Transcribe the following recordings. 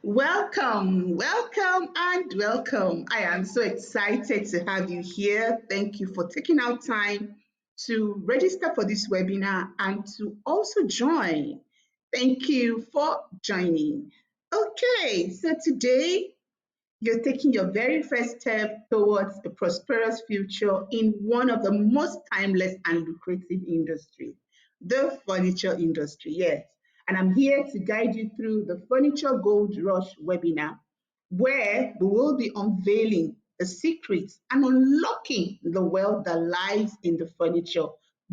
Welcome, and welcome. I am so excited to have you here. Thank you for taking out time to register for this webinar and to also join. Thank you for joining. Okay, so today you're taking your very first step towards a prosperous future in one of the most timeless and lucrative industries, the furniture industry. Yes. And I'm here to guide you through the Furniture Gold Rush webinar, where we will be unveiling the secrets and unlocking the wealth that lies in the furniture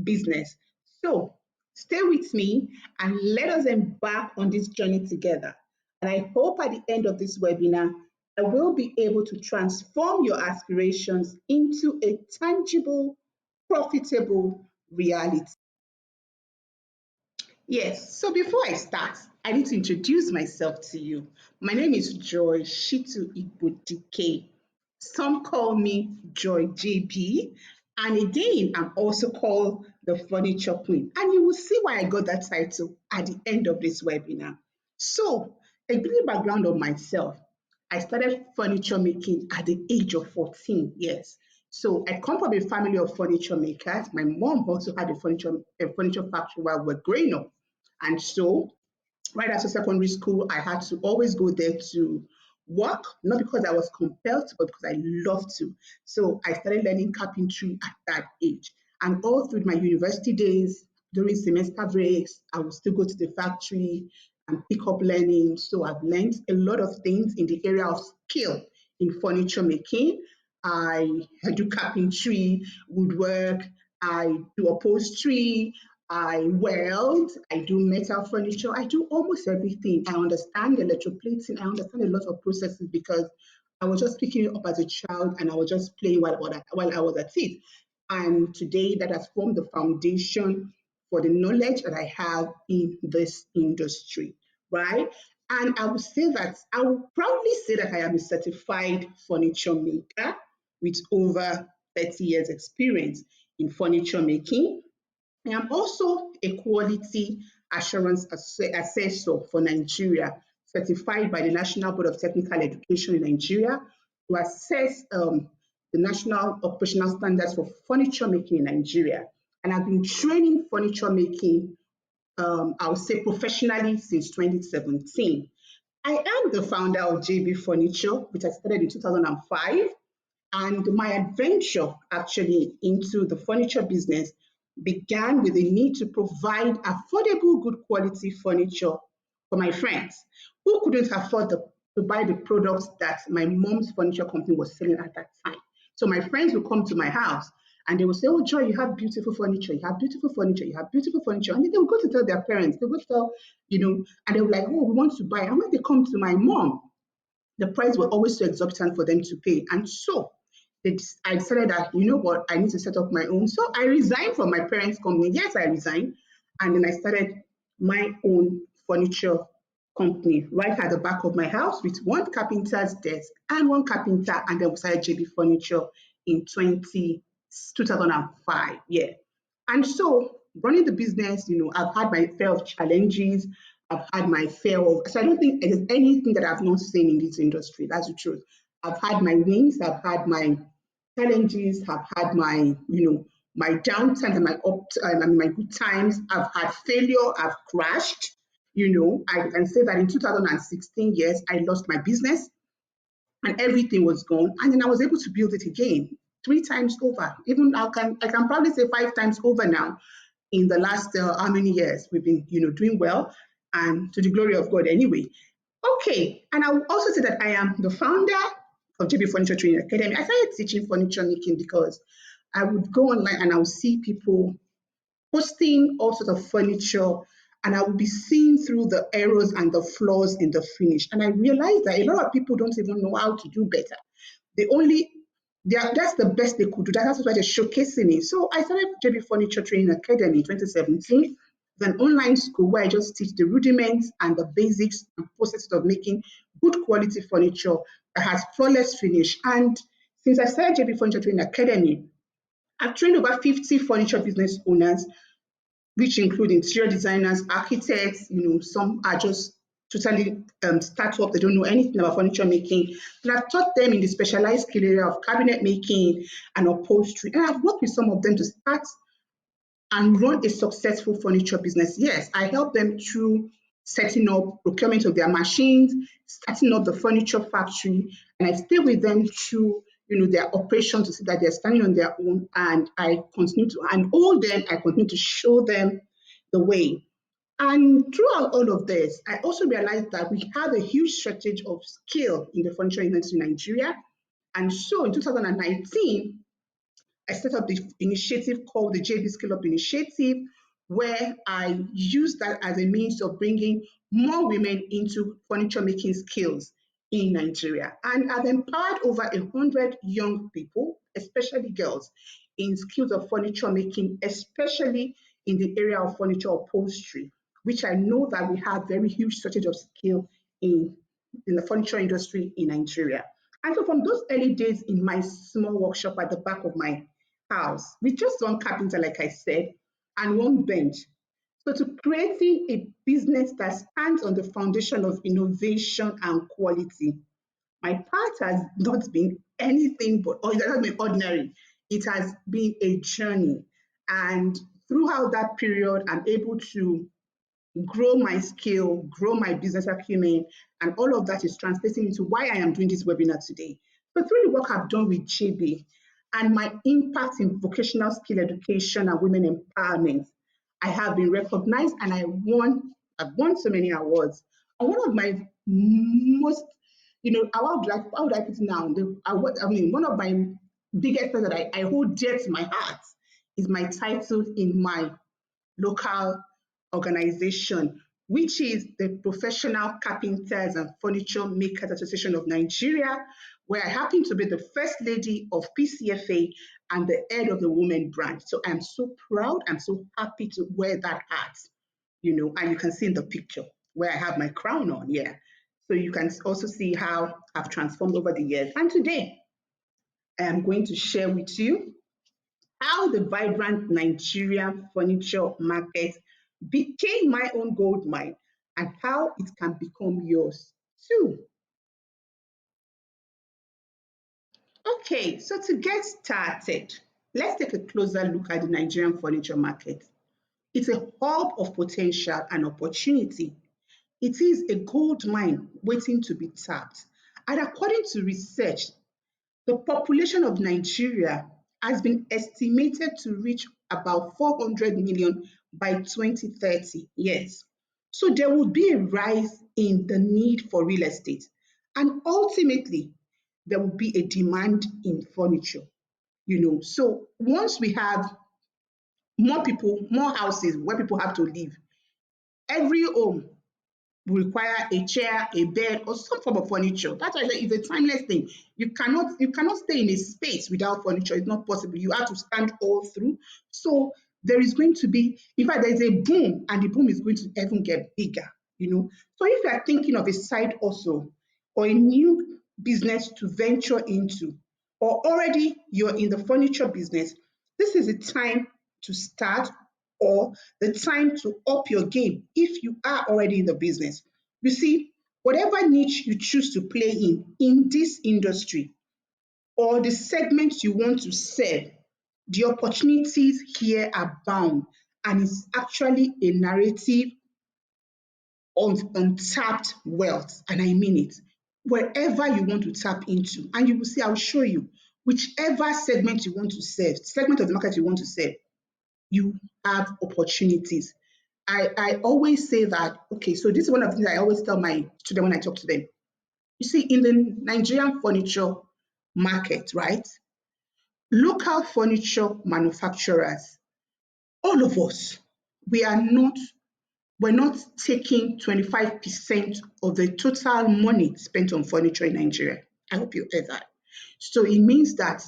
business. So stay with me and let us embark on this journey together. And I hope at the end of this webinar, I will be able to transform your aspirations into a tangible, profitable reality. Yes, so before I start, I need to introduce myself to you. My name is Joy Shittu-Igbodike. Some call me Joy Jaebee. And again, I'm also called the Furniture Queen. And you will see why I got that title at the end of this webinar. So, a brief background of myself. I started furniture making at the age of 14 years. So I come from a family of furniture makers. My mom also had a furniture factory while we were growing up. And so right after secondary school, I had to always go there to work, not because I was compelled to, but because I loved to. So I started learning carpentry at that age. And all through my university days, during semester breaks, I would still go to the factory and pick up learning. So I've learned a lot of things in the area of skill in furniture making. I do carpentry, woodwork, I do upholstery, I weld, I do metal furniture, I do almost everything. I understand electroplating, I understand a lot of processes because I was just picking it up as a child and I was just playing while I was at it. And today that has formed the foundation for the knowledge that I have in this industry, right? And I will proudly say that I am a certified furniture maker with over 30 years experience in furniture making. I am also a quality assurance assessor for Nigeria, certified by the National Board of Technical Education in Nigeria to assess the national operational standards for furniture making in Nigeria. And I've been training furniture making, I would say professionally since 2017. I am the founder of JB Furniture, which I started in 2005. And my adventure actually into the furniture business began with a need to provide affordable, good quality furniture for my friends who couldn't afford to buy the products that my mom's furniture company was selling at that time. So my friends would come to my house and they would say, "Oh, Joy, you have beautiful furniture, you have beautiful furniture, you have beautiful furniture." And then they would go to tell their parents, they would tell, and they were like, "Oh, we want to buy." And when they come to my mom, the price was always so exorbitant for them to pay. And so I decided that, you know what, I need to set up my own. So I resigned from my parents' company. Yes, I resigned. And then I started my own furniture company right at the back of my house with one carpenter's desk and one carpenter. And then we started JB Furniture in 2005. Yeah. And so running the business, I've had my fair of challenges. I've had my fair of, so I don't think there's anything that I've not seen in this industry. That's the truth. I've had my wins, I've had my challenges, I've had my downtime and my good times. I've had failure, I've crashed. I can say that in 2016, yes, I lost my business and everything was gone. And then I was able to build it again 3 times over. Even I can probably say 5 times over now in the last how many years we've been doing well, and to the glory of God anyway. Okay, and I will also say that I am the founder of JB Furniture Training Academy. I started teaching furniture making because I would go online and I would see people posting all sorts of furniture, and I would be seeing through the errors and the flaws in the finish. And I realized that a lot of people don't even know how to do better. They only that's the best they could do. That's why they're showcasing it. So I started JB Furniture Training Academy in 2017. It's an online school where I just teach the rudiments and the basics and processes of making good quality furniture that has flawless finish. And since I started JB Furniture Training Academy, I've trained over 50 furniture business owners, which include interior designers, architects, some are just totally startup, they don't know anything about furniture making. And I've taught them in the specialized skill area of cabinet making and upholstery. And I've worked with some of them to start and run a successful furniture business. Yes, I help them through setting up procurement of their machines, starting up the furniture factory, and I stay with them through their operation to see that they're standing on their own. And I continue to and all them, I continue to show them the way. And throughout all of this, I also realized that we have a huge shortage of skill in the furniture industry in Nigeria. And so in 2019, I set up the initiative called the JB Skill Up Initiative, where I use that as a means of bringing more women into furniture making skills in Nigeria. And I've empowered over 100 young people, especially girls, in skills of furniture making, especially in the area of furniture upholstery, which I know that we have very huge shortage of skill in, in the furniture industry in Nigeria. And so from those early days in my small workshop at the back of my house with just one carpenter, like I said, and one bench. So to creating a business that stands on the foundation of innovation and quality. My part has not been anything but, or it has not been ordinary. It has been a journey. And throughout that period, I'm able to grow my skill, grow my business acumen, and all of that is translating into why I am doing this webinar today. So through the work I've done with JB and my impact in vocational skill education and women empowerment, I have been recognized and I've won so many awards. And one of my most, how would I put it now? One of my biggest things that I hold dear to my heart is my title in my local organization, which is the Professional Carpenters and Furniture Makers Association of Nigeria, where I happen to be the first lady of PCFA and the head of the women branch. So I'm so proud, I'm so happy to wear that hat, and you can see in the picture where I have my crown on, yeah. So you can also see how I've transformed over the years. And today, I am going to share with you how the vibrant Nigerian furniture market became my own gold mine and how it can become yours too. Okay, so to get started, let's take a closer look at the Nigerian furniture market. It's a hub of potential and opportunity. It is a gold mine waiting to be tapped. And according to research, the population of Nigeria has been estimated to reach about 400 million by 2030. Yes. So there will be a rise in the need for real estate. And ultimately, there will be a demand in furniture. So once we have more people, more houses where people have to live, every home will require a chair, a bed, or some form of furniture. That's why I say it's a timeless thing. You cannot stay in a space without furniture. It's not possible. You have to stand all through. So there is going to be, in fact, there's a boom, and the boom is going to even get bigger. So if you are thinking of a side also or a new business to venture into, or already you're in the furniture business, this is the time to start or the time to up your game if you are already in the business. You see, whatever niche you choose to play in this industry or the segment you want to serve, the opportunities here are bound, and it's actually a narrative of untapped wealth, and I mean it. Wherever you want to tap into, and you will see, I'll show you whichever segment you want to serve, segment of the market you want to serve, you have opportunities. I always say that, okay, so this is one of the things I always tell my students when I talk to them. You see, in the Nigerian furniture market, right? Local furniture manufacturers, all of us, we are not, we're not taking 25% of the total money spent on furniture in Nigeria. I hope you heard that. So it means that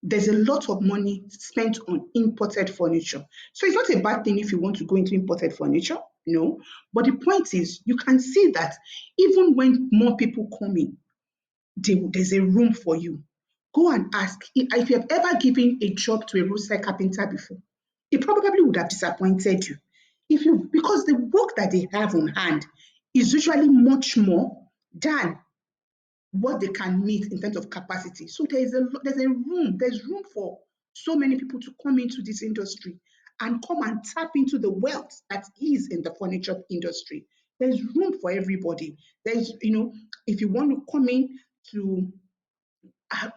there's a lot of money spent on imported furniture. So it's not a bad thing if you want to go into imported furniture, no. But the point is, you can see that even when more people come in, there's a room for you. Go and ask if you have ever given a job to a roadside carpenter before. He probably would have disappointed you. If you Because the work that they have on hand is usually much more than what they can meet in terms of capacity. So there's room for so many people to come into this industry and come and tap into the wealth that is in the furniture industry. There's room for everybody. If you want to come in to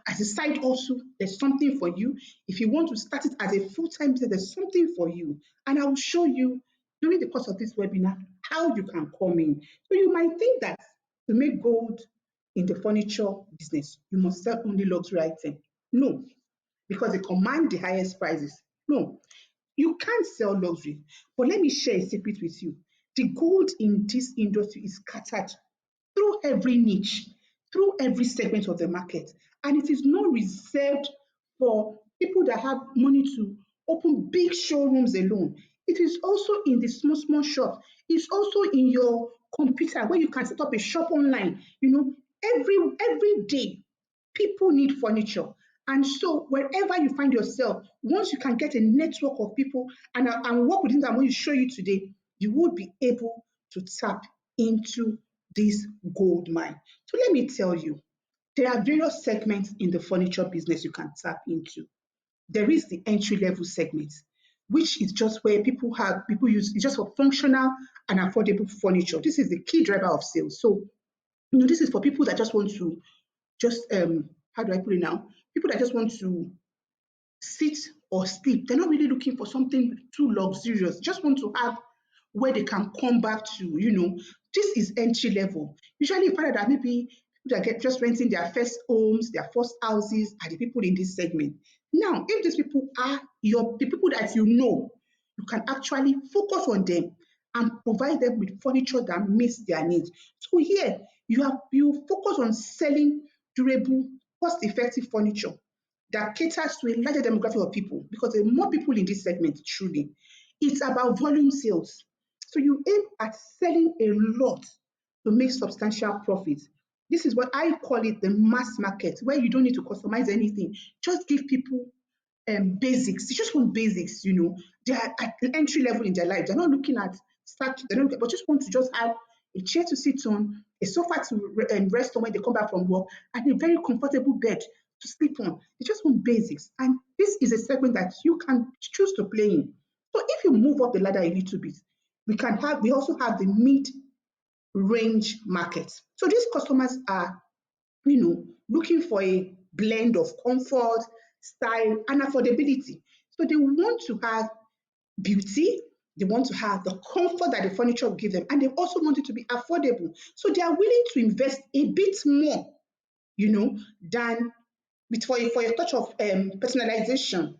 as a side also, there's something for you. If you want to start it as a full-time business, there's something for you. And I will show you during the course of this webinar how you can come in. So you might think that to make gold in the furniture business, you must sell only luxury items. No, because they command the highest prices. No, you can't sell luxury. But let me share a secret with you. The gold in this industry is scattered through every niche, through every segment of the market. And it is not reserved for people that have money to open big showrooms alone. It is also in the small, small shops. It's also in your computer where you can set up a shop online. Every day people need furniture. And so wherever you find yourself, once you can get a network of people and work within that, I'm going to show you today, you will be able to tap into this gold mine. So let me tell you, there are various segments in the furniture business you can tap into. There is the entry level segment, which is just where people use it's just for functional and affordable furniture. This is the key driver of sales. So, this is for people that just want to just how do I put it now? People that just want to sit or sleep. They're not really looking for something too luxurious. Just want to have where they can come back to. This is entry level. Usually you find that maybe people that get just renting their first homes, their first houses are the people in this segment. Now, if these people are the people that you can actually focus on them and provide them with furniture that meets their needs. So here you focus on selling durable, cost-effective furniture that caters to a larger demographic of people because there are more people in this segment, truly. It's about volume sales. So you aim at selling a lot to make substantial profits. This is what I call it the mass market, where you don't need to customize anything. Just give people basics. They just want basics. They are at the entry level in their life. They're not looking at start, they don't, but just want to just have a chair to sit on, a sofa to rest on when they come back from work, and a very comfortable bed to sleep on. They just want basics. And this is a segment that you can choose to play in. So if you move up the ladder a little bit, we also have the mid-range market. So these customers are looking for a blend of comfort, style, and affordability. So they want to have beauty, they want to have the comfort that the furniture will give them, and they also want it to be affordable. So they are willing to invest a bit more, than for a touch of personalization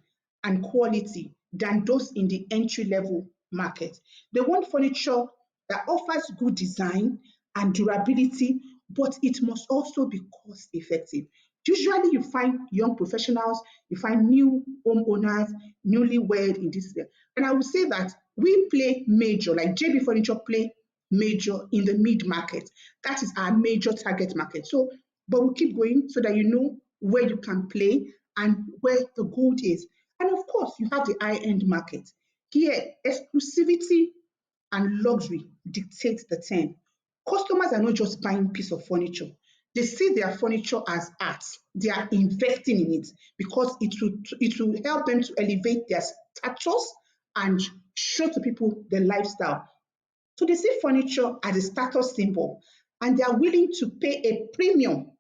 and quality than those in the entry level market. They want furniture that offers good design and durability, but it must also be cost effective. Usually, you find young professionals, you find new homeowners, newlywed in this area. And I would say that we play major, like JB Furniture play major in the mid market. That is our major target market. So, but we'll keep going so that you know where you can play and where the gold is. And of course, you have the high end market. Here, exclusivity and luxury dictate the term. Customers are not just buying piece of furniture. They see their furniture as art. They are investing in it because it will help them to elevate their status and show to people their lifestyle. So they see furniture as a status symbol and they are willing to pay a premium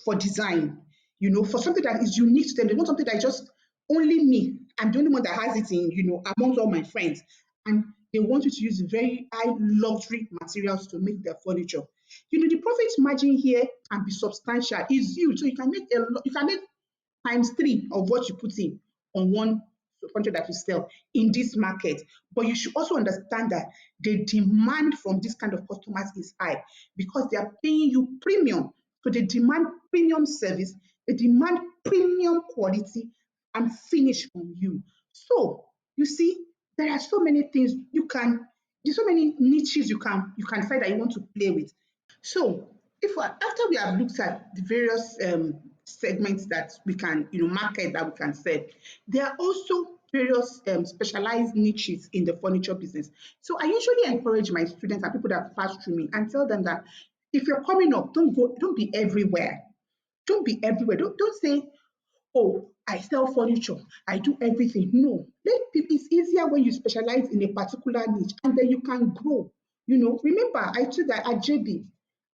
for design, for something that is unique to them. They want something that is just only me. I'm the only one that has it amongst all my friends. And they want you to use very high luxury materials to make their furniture. The profit margin here can be substantial. It's huge. So you can make times three of what you put in on one furniture that you sell in this market. But you should also understand that the demand from this kind of customers is high because they are paying you premium. So they demand premium service, they demand premium quality and finish from you. So you see, there are so many things there's so many niches you can find that you want to play with. So, after we have looked at the various segments that we can, market that we can sell, there are also various specialized niches in the furniture business. So I usually encourage my students and people that pass through me and tell them that if you're coming up, don't be everywhere. Don't be everywhere. Don't say, oh, I sell furniture, I do everything. No, let people, it's easier when you specialize in a particular niche and then you can grow. Remember, I told that at JB,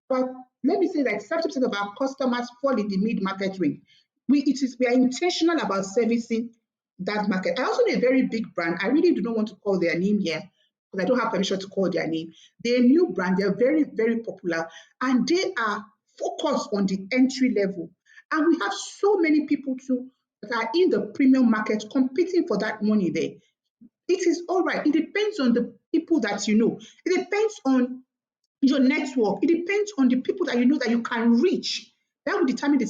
but let me say that 70% of our customers fall in the mid-market range. We are intentional about servicing that market. I also know a very big brand. I really do not want to call their name here because I don't have permission to call their name. They're a new brand, they're very, very popular, and they are focused on the entry level. And we have so many people too that are in the premium market competing for that money there. It is all right. It depends on the people that you know. It depends on your network. It depends on the people that you know that you can reach. That will determine the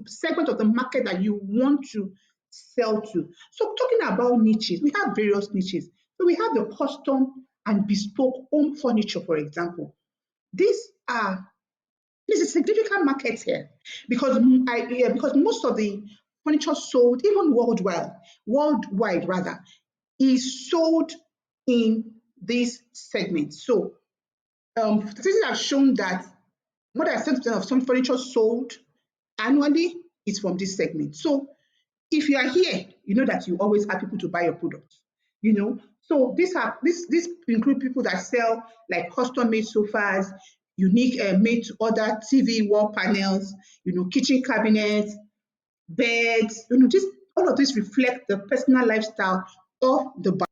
segment of the market that you want to sell to. So, talking about niches, we have various niches. So, we have the custom and bespoke home furniture, for example. These are There's a significant market here because most of the furniture sold, even worldwide rather, is sold in this segment. So statistics have shown that more than 70% of some furniture sold annually is from this segment. So if you are here, you know that you always have people to buy your products. So this include people that sell like custom made sofas, unique made to order TV wall panels, kitchen cabinets, beds. This All of this reflect the personal lifestyle of the buyer.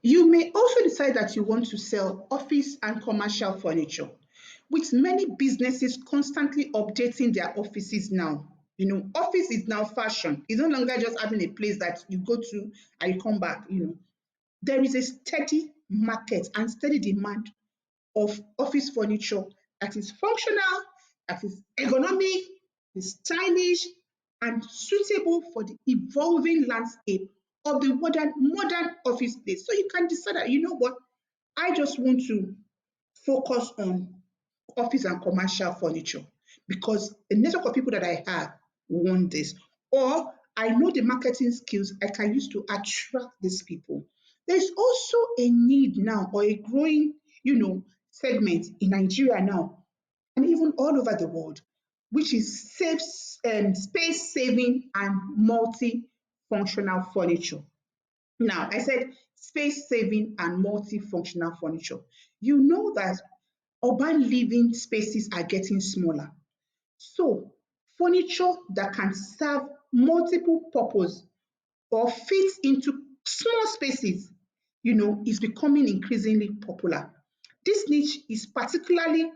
You may also decide that you want to sell office and commercial furniture, with many businesses constantly updating their offices now. Office is now fashion. It's no longer just having a place that you go to and you come back. There is a steady market and steady demand of office furniture that is functional, that is ergonomic, is stylish, and suitable for the evolving landscape of the modern office space. So you can decide that, you know what, I just want to focus on office and commercial furniture because the network of people that I have want this. Or I know the marketing skills I can use to attract these people. There's also a need now or a growing, segment in Nigeria now and even all over the world, which is space saving and multifunctional furniture. Now, I said space saving and multifunctional furniture. You know that urban living spaces are getting smaller. So, furniture that can serve multiple purpose or fit into small spaces, is becoming increasingly popular. This niche is particularly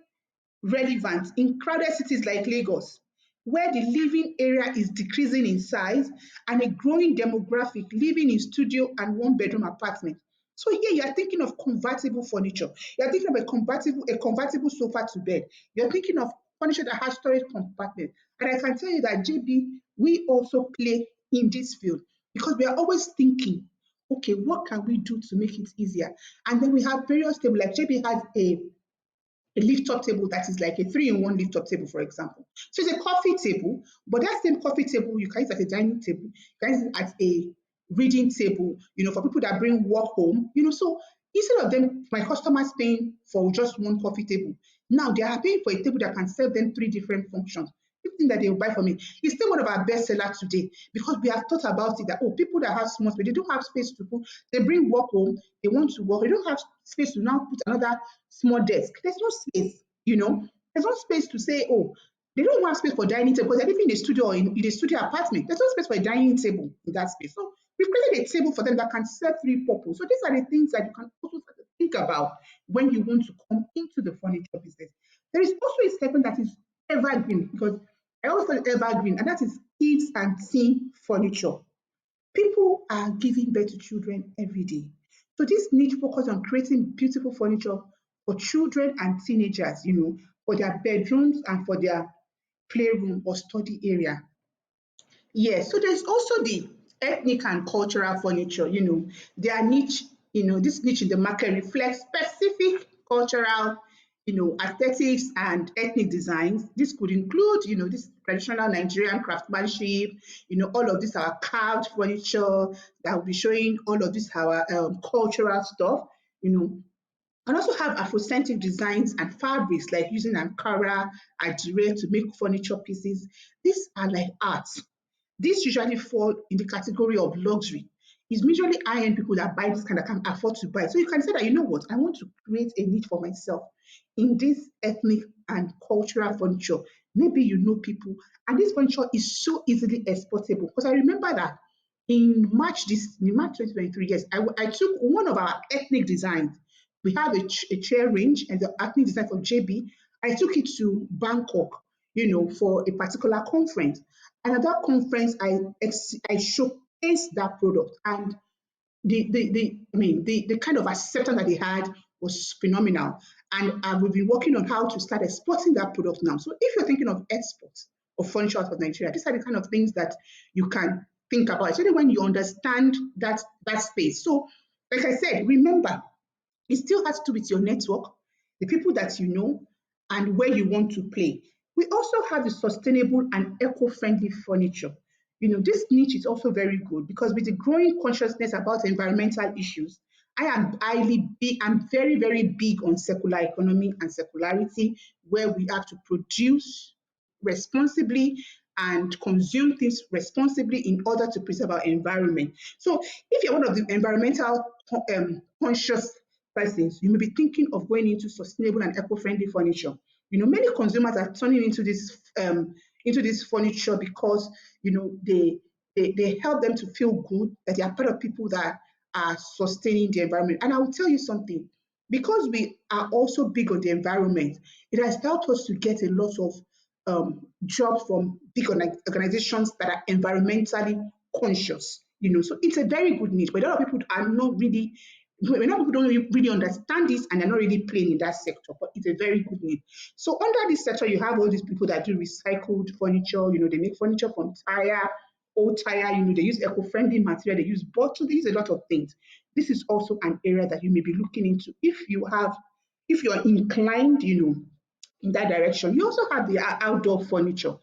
relevant in crowded cities like Lagos, where the living area is decreasing in size and a growing demographic living in studio and one-bedroom apartments. So here you are thinking of convertible furniture. You are thinking of a convertible sofa to bed. You are thinking of furniture that has storage compartment. And I can tell you that JB, we also play in this field because we are always thinking, okay, what can we do to make it easier? And then we have various tables. Like JB has a lift-up table that is like a three-in-one lift-up table, for example. So it's a coffee table, but that same coffee table you can use as a dining table, you can use it as a reading table, for people that bring work home. So instead of my customers paying for just one coffee table, now they are paying for a table that can serve them three different functions. Everything that they will buy from me. It's still one of our best sellers today because we have thought about it that, people that have small space, they don't have space to put, they bring work home, they want to work, they don't have space to now put another small desk. There's no space, there's no space to say, oh, they don't have space for dining table because they're living in a studio or in a studio apartment. There's no space for a dining table in that space. So we've created a table for them that can serve three purposes. So these are the things that you can also start to think about when you want to come into the furniture business. There is also a segment that is evergreen because I always call it evergreen, and that is kids and teen furniture. People are giving birth to children every day. So this niche focus on creating beautiful furniture for children and teenagers, for their bedrooms and for their playroom or study area. Yes, so there's also the ethnic and cultural furniture, their niche, this niche in the market reflects specific cultural, aesthetics and ethnic designs. This could include, this traditional Nigerian craftsmanship, all of this our carved furniture that will be showing all of this our cultural stuff, you know, and also have Afrocentric designs and fabrics like using Ankara, Adire to make furniture pieces. These are like arts. These usually fall in the category of luxury. It's usually high-end people that buy this kind that can afford to buy. So you can say that, you know what, I want to create a need for myself in this ethnic and cultural furniture. Maybe you know people, and this furniture is so easily exportable. Because I remember that in March 2023, yes, I took one of our ethnic designs. We have a chair range and the ethnic design for JB. I took it to Bangkok, for a particular conference. And at that conference, I showcased that product, and the kind of acceptance that they had was phenomenal. And we've been working on how to start exporting that product now. So if you're thinking of exports of furniture out of Nigeria, these are the kind of things that you can think about, especially when you understand that space. So, like I said, remember, it still has to do with your network, the people that you know, and where you want to play. We also have the sustainable and eco-friendly furniture. This niche is also very good because with the growing consciousness about environmental issues, I'm very, very big on circular economy and circularity, where we have to produce responsibly and consume things responsibly in order to preserve our environment. So if you're one of the environmental conscious persons, you may be thinking of going into sustainable and eco-friendly furniture. Many consumers are turning into this furniture because they help them to feel good that they are part of people that are sustaining the environment. And I will tell you something, because we are also big on the environment, it has helped us to get a lot of jobs from big organizations that are environmentally conscious. So it's a very good niche, but a lot of people are not really a lot of people don't really understand this, and they're not really playing in that sector, but it's a very good need. So under this sector, you have all these people that do recycled furniture. They make furniture from old tire. They use eco-friendly material. They use bottle. They use a lot of things. This is also an area that you may be looking into if you're inclined, in that direction. You also have the outdoor furniture.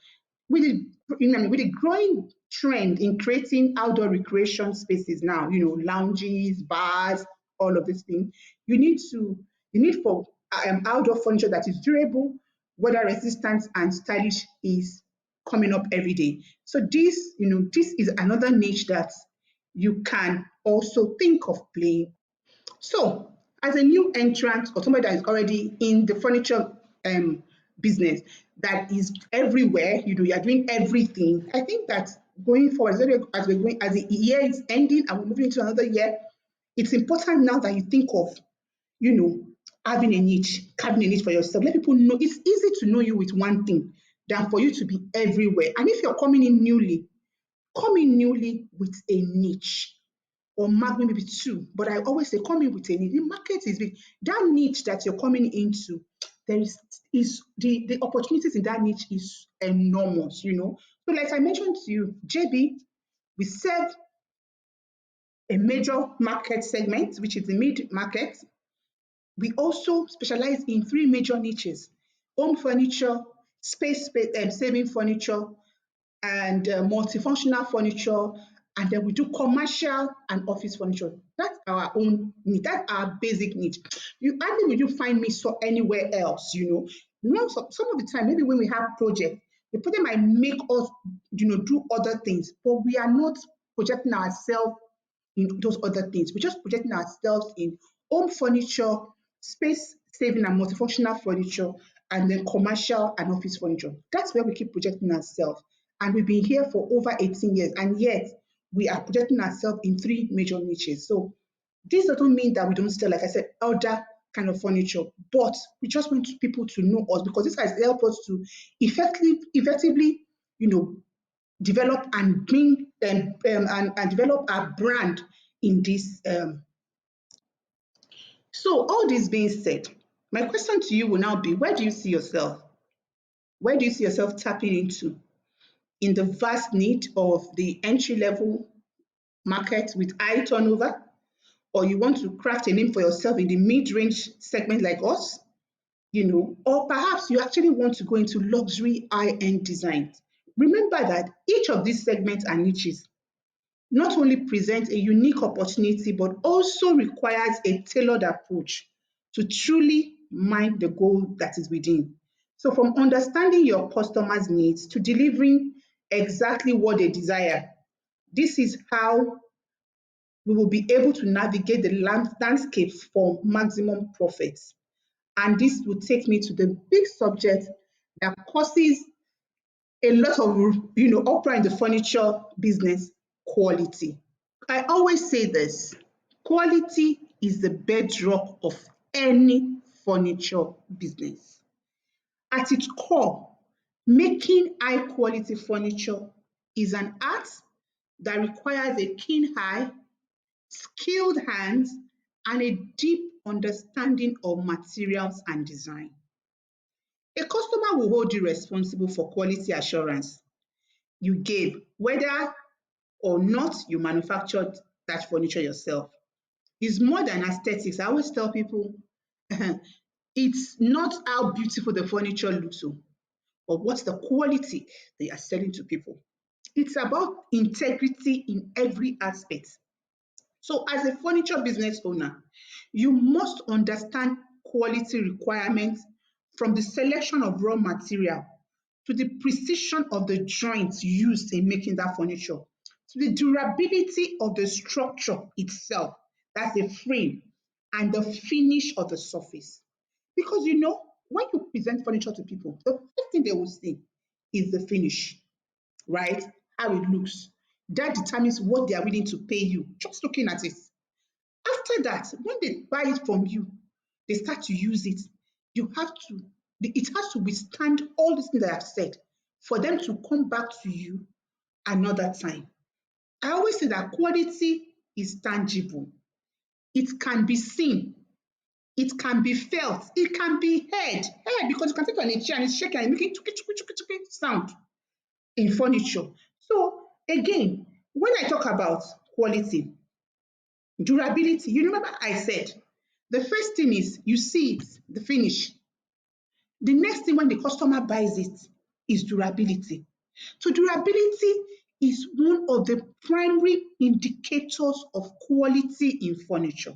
With with the growing trend in creating outdoor recreation spaces now, lounges, bars, all of these things, you need to the need for outdoor furniture that is durable, weather resistant, and stylish is coming up every day. So this is another niche that you can also think of playing. So, as a new entrant or somebody that is already in the furniture business that is everywhere, you are doing everything. I think that going forward, as the year is ending and we're moving into another year, it's important now that you think of, you know, carving a niche for yourself. Let people know it's easy to know you with one thing than for you to be everywhere. And if you're coming in newly, come in newly with a niche or maybe two. But I always say come in with a niche. The market is big. That niche that you're coming into, there is the opportunities in that niche is enormous. So like I mentioned to you, JB, we serve a major market segment, which is the mid market. We also specialize in three major niches: home furniture, saving furniture, and multifunctional furniture, and then we do commercial and office furniture. That's our own need. That's our basic need. You hardly will you find me so anywhere else. Some of the time, maybe when we have projects, the project might make us, do other things, but we are not projecting ourselves in those other things. We're just projecting ourselves in home furniture, space saving and multifunctional furniture, and then commercial and office furniture. That's where we keep projecting ourselves. And we've been here for over 18 years, and yet we are projecting ourselves in three major niches. So this doesn't mean that we don't sell, like I said, other kind of furniture, but we just want people to know us because this has helped us to effectively, develop and bring and develop our brand in this. So all this being said, my question to you will now be: where do you see yourself? Where do you see yourself tapping into in the vast need of the entry level market with high turnover, or you want to craft a name for yourself in the mid range segment like us? or perhaps you actually want to go into luxury high-end design. Remember that each of these segments and niches not only present a unique opportunity, but also requires a tailored approach to truly mind the goal that is within. So, from understanding your customers' needs to delivering exactly what they desire, this is how we will be able to navigate the landscape for maximum profits. And this will take me to the big subject that causes a lot of uproar in the furniture business: quality. I always say this: quality is the bedrock of any furniture business. At its core, making high quality furniture is an art that requires a keen eye, skilled hands, and a deep understanding of materials and design. A customer will hold you responsible for quality assurance you gave, whether or not you manufactured that furniture yourself. It's more than aesthetics. I always tell people it's not how beautiful the furniture looks, but what's the quality they are selling to people. It's about integrity in every aspect. So, as a furniture business owner, you must understand quality requirements, from the selection of raw material to the precision of the joints used in making that furniture, to the durability of the structure itself, that's the frame, and the finish of the surface. Because when you present furniture to people, the first thing they will see is the finish, right? How it looks. That determines what they are willing to pay you just looking at it. After that, when they buy it from you, they start to use it. You have to, it has to withstand all these things that I've said for them to come back to you another time. I always say that quality is tangible. It can be seen, it can be felt, it can be heard. Heard because you can sit on a chair and it's shaking and making chuki chuki chuki chuki sound in furniture. So again, when I talk about quality, durability, you remember I said the first thing is you see it, the finish. The next thing when the customer buys it is durability. So durability is one of the primary indicators of quality in furniture.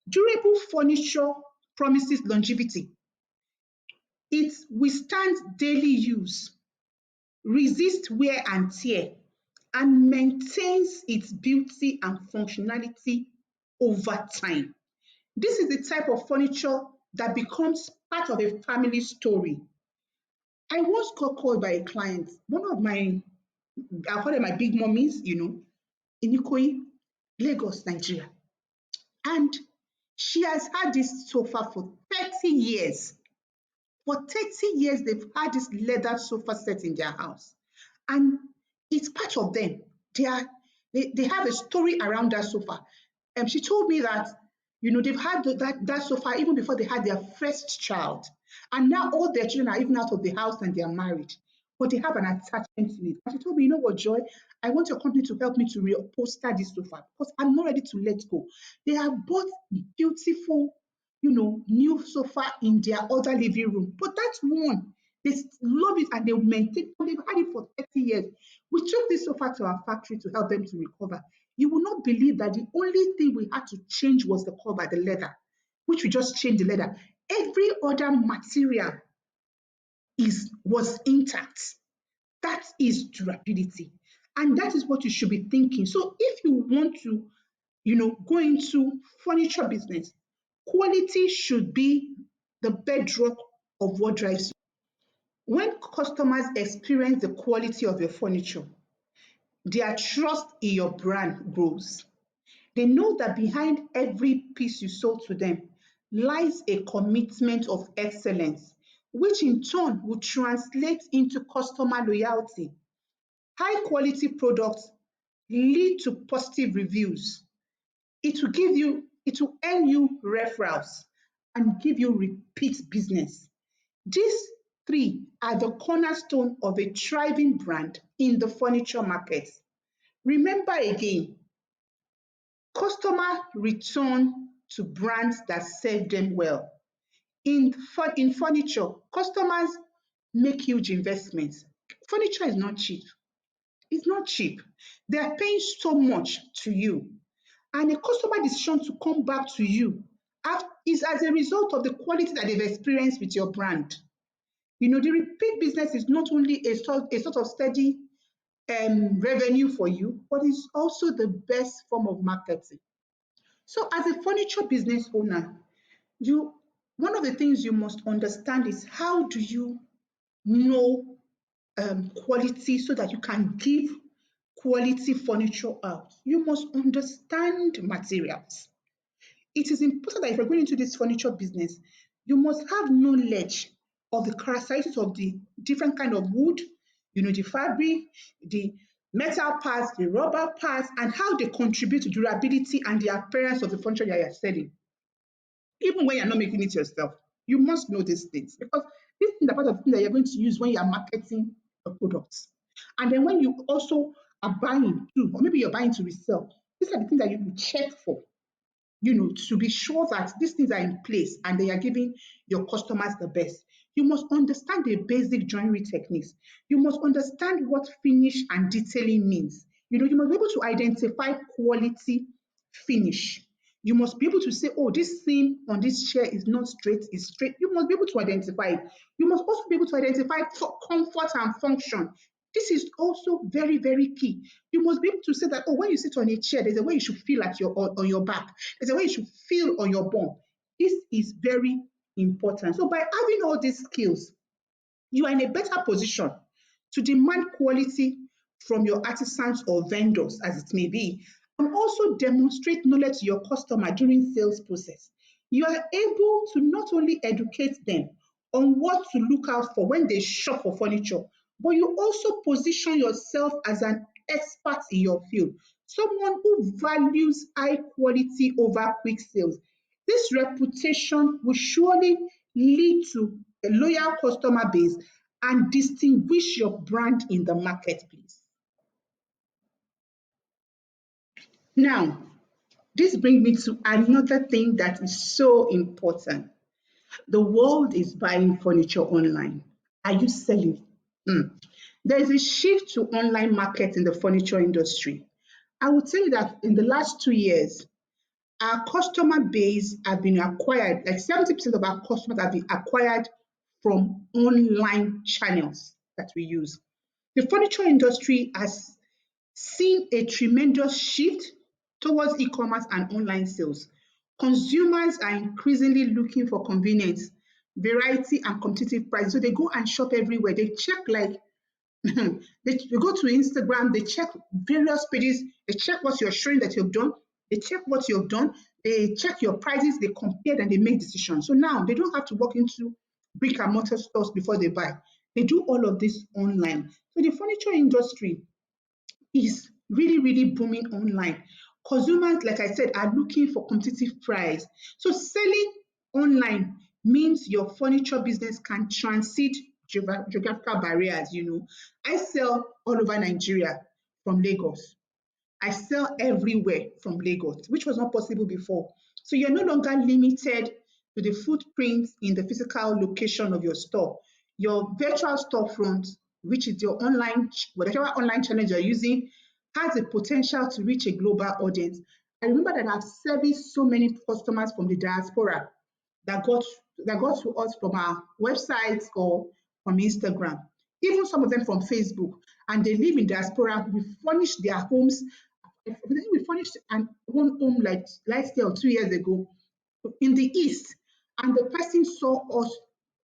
Durable furniture promises longevity. It withstands daily use, resists wear and tear, and maintains its beauty and functionality over time. This is the type of furniture that becomes part of a family story. I once got called by a client, one of my, I call them my big mummies, in Ikoyi, Lagos, Nigeria. And she has had this sofa for 30 years. For 30 years, they've had this leather sofa set in their house. And it's part of them. They have a story around that sofa. She told me that, they've had that sofa even before they had their first child. And now all their children are even out of the house and they are married. But they have an attachment to it. And she told me, you know what, Joy? I want your company to help me to reupholster this sofa because I'm not ready to let go. They have bought beautiful, new sofa in their other living room. But that's one. They love it and they maintain, and they've had it for 30 years. We took this sofa to our factory to help them to recover. You will not believe that the only thing we had to change was the cover, the leather, which we just changed the leather. Every other material was intact. That is durability. And that is what you should be thinking. So if you want to, go into furniture business, quality should be the bedrock of what drives you. When customers experience the quality of your furniture, their trust in your brand grows. They know that behind every piece you sold to them lies a commitment of excellence, which in turn will translate into customer loyalty. High quality products lead to positive reviews. It will earn you referrals and give you repeat business. These three are the cornerstone of a thriving brand in the furniture market. Remember again, customer return to brands that serve them well. in furniture, customers make huge investments. Furniture is not cheap. It's not cheap. They are paying so much to you. And a customer decision to come back to you is as a result of the quality that they've experienced with your brand. The repeat business is not only a sort of steady revenue for you, but it's also the best form of marketing. So, as a furniture business owner, you one of the things you must understand is how do you know quality so that you can give quality furniture out. You must understand materials. It is important that if you're going into this furniture business, you must have knowledge of the characteristics of the different kind of wood, the fabric, the metal parts, the rubber parts, and how they contribute to durability and the appearance of the furniture that you're selling. Even when you're not making it yourself, you must know these things because these things are part of the things that you're going to use when you're marketing your products. And then when you also are buying too, or maybe you're buying to resell, these are the things that you will check for, to be sure that these things are in place and they are giving your customers the best. You must understand the basic joinery techniques. You must understand what finish and detailing means. You must be able to identify quality finish. You must be able to say, oh, this seam on this chair is not straight, it's straight. You must be able to identify it. You must also be able to identify comfort and function. This is also very, very key. You must be able to say that, oh, when you sit on a chair, there's a way you should feel at on your back. There's a way you should feel on your bum. This is very important. So by having all these skills, you are in a better position to demand quality from your artisans or vendors, as it may be, and also demonstrate knowledge to your customer during sales process. You are able to not only educate them on what to look out for when they shop for furniture, but you also position yourself as an expert in your field, someone who values high quality over quick sales. This reputation will surely lead to a loyal customer base and distinguish your brand in the marketplace. Now, this brings me to another thing that is so important. The world is buying furniture online. Are you selling? Hmm. There is a shift to online market in the furniture industry. I would tell you that in the last 2 years, our customer base have been acquired, like 70% of our customers have been acquired from online channels that we use. The furniture industry has seen a tremendous shift towards e-commerce and online sales. Consumers are increasingly looking for convenience, variety, and competitive prices. So they go and shop everywhere. They check like they go to Instagram, they check various pages, they check what you're showing that you've done, they check what you've done, they check your prices, they compare, and they make decisions. So now they don't have to walk into brick and mortar stores before they buy. They do all of this online. So the furniture industry is really, really booming online. Consumers, like I said, are looking for competitive price. So selling online means your furniture business can transit geographical barriers. I sell all over Nigeria from Lagos. I sell everywhere from Lagos, which was not possible before. So you're no longer limited to the footprint in the physical location of your store. Your virtual storefront, which is your online, whatever online channel you're using, has the potential to reach a global audience. I remember that I've serviced so many customers from the diaspora that got to us from our websites or from Instagram, even some of them from Facebook, and they live in diaspora. We furnish their homes. I think we furnished one home like last year or 2 years ago in the East, and the person saw us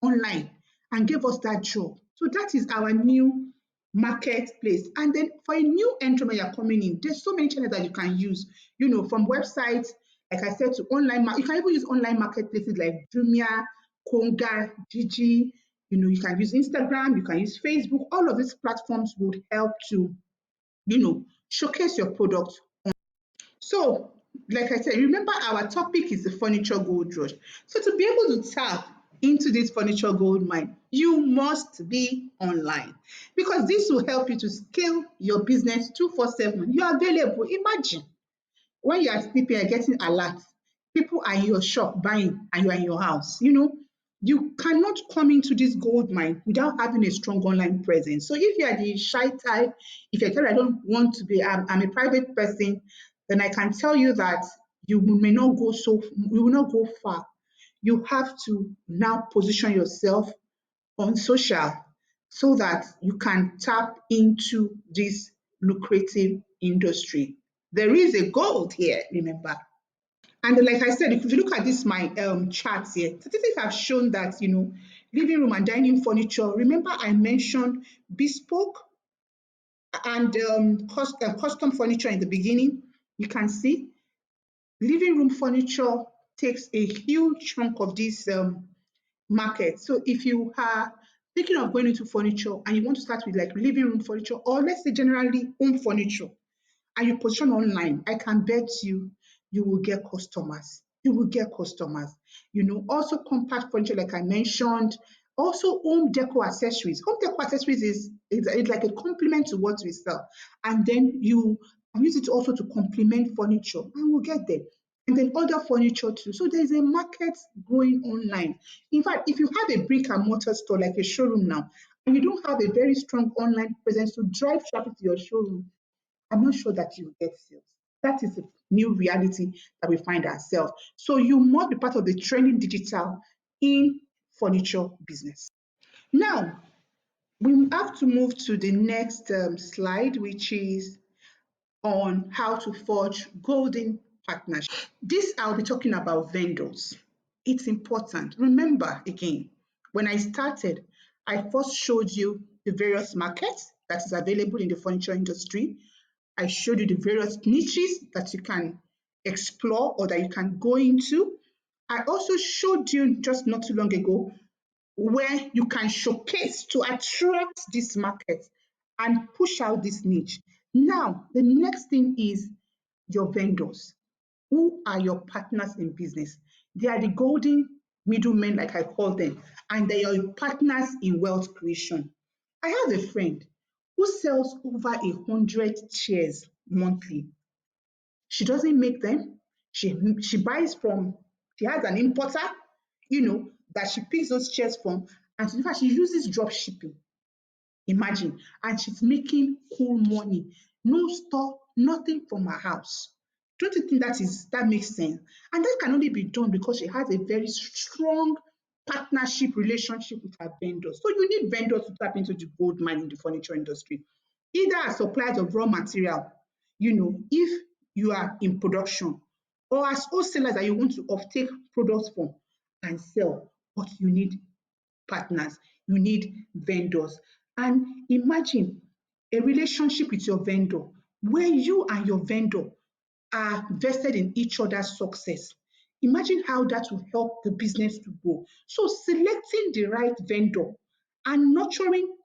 online and gave us that job. So that is our new marketplace. And then for a new entry when you're coming in, there's so many channels that you can use, from websites, like I said, to online. You can even use online marketplaces like Jumia, Konga, Gigi. You can use Instagram, you can use Facebook. All of these platforms would help to, showcase your product. So, like I said, remember our topic is the furniture gold rush. So, to be able to tap into this furniture gold mine, you must be online because this will help you to scale your business 247. You're available. Imagine when you are sleeping and getting alert, people are in your shop buying and you are in your house. You cannot come into this gold mine without having a strong online presence. So if you are the shy type, if you're telling I don't want to be, I'm a private person, then I can tell you that you may not go so, you will not go far. You have to now position yourself on social so that you can tap into this lucrative industry. There is a gold here, remember. And like I said, if you look at this my charts here, statistics have shown that living room and dining furniture. Remember, I mentioned bespoke and custom furniture in the beginning. You can see living room furniture takes a huge chunk of this market. So if you are thinking of going into furniture and you want to start with like living room furniture, or let's say generally home furniture, and you position online, I can bet you will get customers. You will get customers. Also compact furniture, like I mentioned. Also home decor accessories. Home decor accessories is like a complement to what we sell, and then you can use it also to complement furniture, and we'll get there. And then other furniture too. So there's a market growing online. In fact, if you have a brick and mortar store like a showroom now, and you don't have a very strong online presence to drive traffic to your showroom, I'm not sure that you will get sales. That is the new reality that we find ourselves. So you must be part of the trending digital in furniture business. Now, we have to move to the next slide, which is on how to forge golden partnership. This I'll be talking about vendors. It's important. Remember again, when I started, I first showed you the various markets that is available in the furniture industry. I showed you the various niches that you can explore or that you can go into. I also showed you just not too long ago where you can showcase to attract this market and push out this niche. Now, the next thing is your vendors. Who are your partners in business? They are the golden middlemen, like I call them, and they are your partners in wealth creation. I have a friend who sells over 100 chairs monthly. She doesn't make them. She buys from, she has an importer, that she picks those chairs from, and in fact she uses drop shipping. Imagine. And she's making cool money. No store, nothing from her house. Don't you think that makes sense? And that can only be done because she has a very strong partnership relationship with her vendors. So you need vendors to tap into the gold mine in the furniture industry. Either as suppliers of raw material, if you are in production, or as wholesalers that you want to offtake products from and sell, but you need partners, you need vendors. And imagine a relationship with your vendor where you and your vendor are vested in each other's success. Imagine how that will help the business to grow. So, selecting the right vendor and nurturing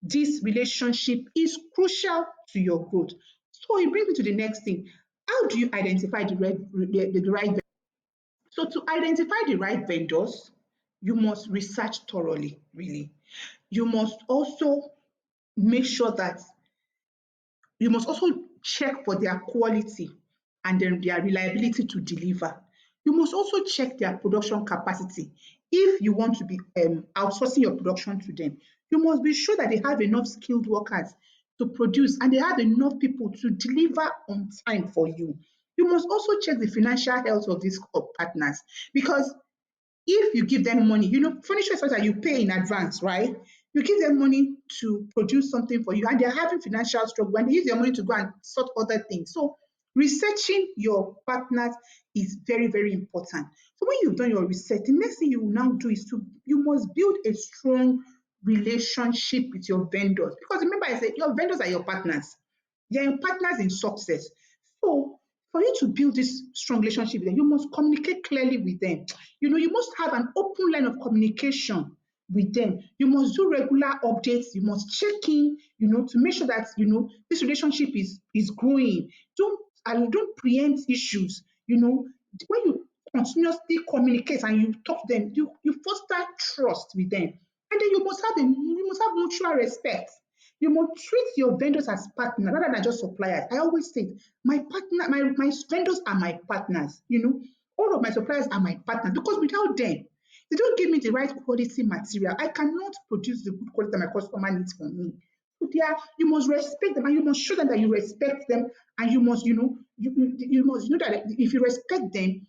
this relationship is crucial to your growth. So, it brings me to the next thing. How do you identify the right vendor? So, to identify the right vendors, you must research thoroughly, really. You must also make sure that you must also check for their quality and then their reliability to deliver. You must also check their production capacity. If you want to be outsourcing your production to them, you must be sure that they have enough skilled workers to produce and they have enough people to deliver on time for you. You must also check the financial health of these partners because if you give them money, furniture stores that you pay in advance, right? You give them money to produce something for you, and they're having financial struggle, and they use your money to go and sort other things. So, researching your partners is very, very important. So, when you've done your research, the next thing you will now do is you must build a strong relationship with your vendors. Because remember, I said your vendors are your partners. They're your partners in success. So, for you to build this strong relationship with them, you must communicate clearly with them. You must have an open line of communication with them. You must do regular updates. You must check in, to make sure that this relationship is growing. Don't preempt issues. When you continuously communicate and you talk to them, you foster trust with them, and then you must have mutual respect. You must treat your vendors as partners rather than just suppliers. I always say, my partner, my vendors are my partners. All of my suppliers are my partners because without them, they don't give me the right quality material, I cannot produce the good quality that my customer needs from me. So they are, you must respect them and you must show them that you respect them, and you must, you must know that if you respect them,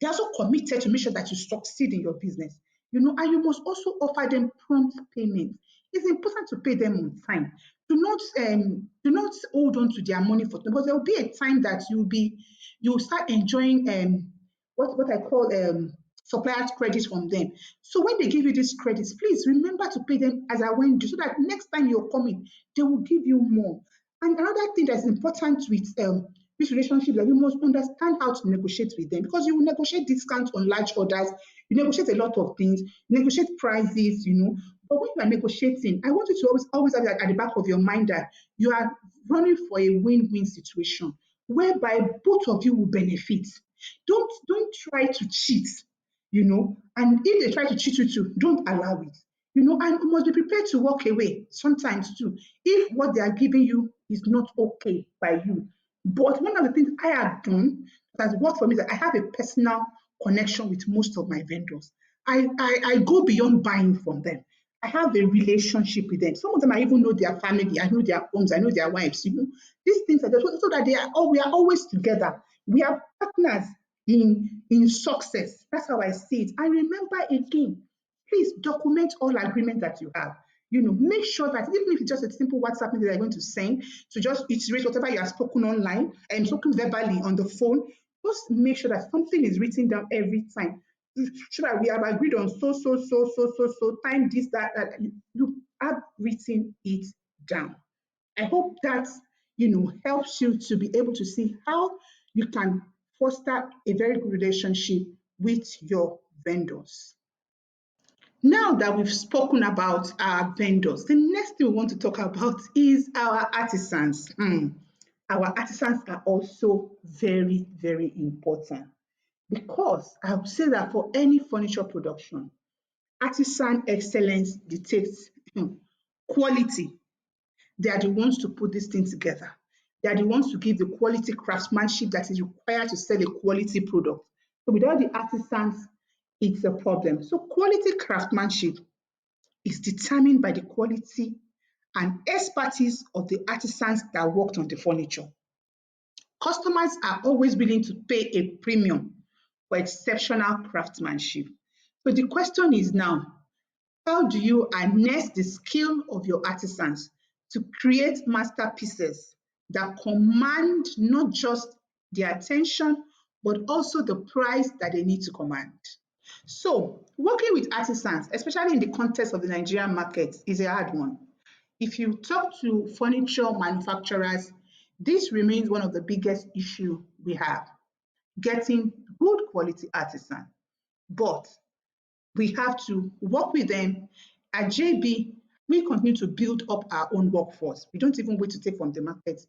they're also committed to make sure that you succeed in your business. And you must also offer them prompt payment. It's important to pay them on time. Do not hold on to their money for them, because there will be a time that you'll start enjoying what I call suppliers credits from them. So when they give you these credits, please remember to pay them as I went due, so that next time you're coming, they will give you more. And another thing that's important with this relationship, that you must understand how to negotiate with them, because you will negotiate discounts on large orders, you negotiate a lot of things, you negotiate prices. But when you are negotiating, I want you to always have that at the back of your mind, that you are running for a win-win situation whereby both of you will benefit. Don't try to cheat, and if they try to cheat you too, don't allow it. And you must be prepared to walk away sometimes too, if what they are giving you is not okay by you. But one of the things I have done that has worked for me is that I have a personal connection with most of my vendors. I go beyond buying from them. I have a relationship with them. Some of them I even know their family, I know their homes, I know their wives. These things are there, so that we are always together. We are partners in success. That's how I see it. And remember again, please document all agreements that you have. Make sure that even if it's just a simple WhatsApp message that you're going to send, to just iterate whatever you have spoken online and spoken verbally on the phone, just make sure that something is written down every time. So that we have agreed on so time, this, that you have written it down. I hope that helps you to be able to see how you can foster a very good relationship with your vendors. Now that we've spoken about our vendors, the next thing we want to talk about is our artisans. Our artisans are also very, very important, because I would say that for any furniture production, artisan excellence dictates quality. They are the ones to put this thing together. They are the ones to give the quality craftsmanship that is required to sell a quality product. So without the artisans, it's a problem. So quality craftsmanship is determined by the quality and expertise of the artisans that worked on the furniture. Customers are always willing to pay a premium for exceptional craftsmanship. So the question is now, how do you harness the skill of your artisans to create masterpieces that command not just their attention, but also the price that they need to command? So, working with artisans, especially in the context of the Nigerian market, is a hard one. If you talk to furniture manufacturers, this remains one of the biggest issue we have, getting good quality artisan. But we have to work with them. At JB, we continue to build up our own workforce. We don't even wait to take from the market.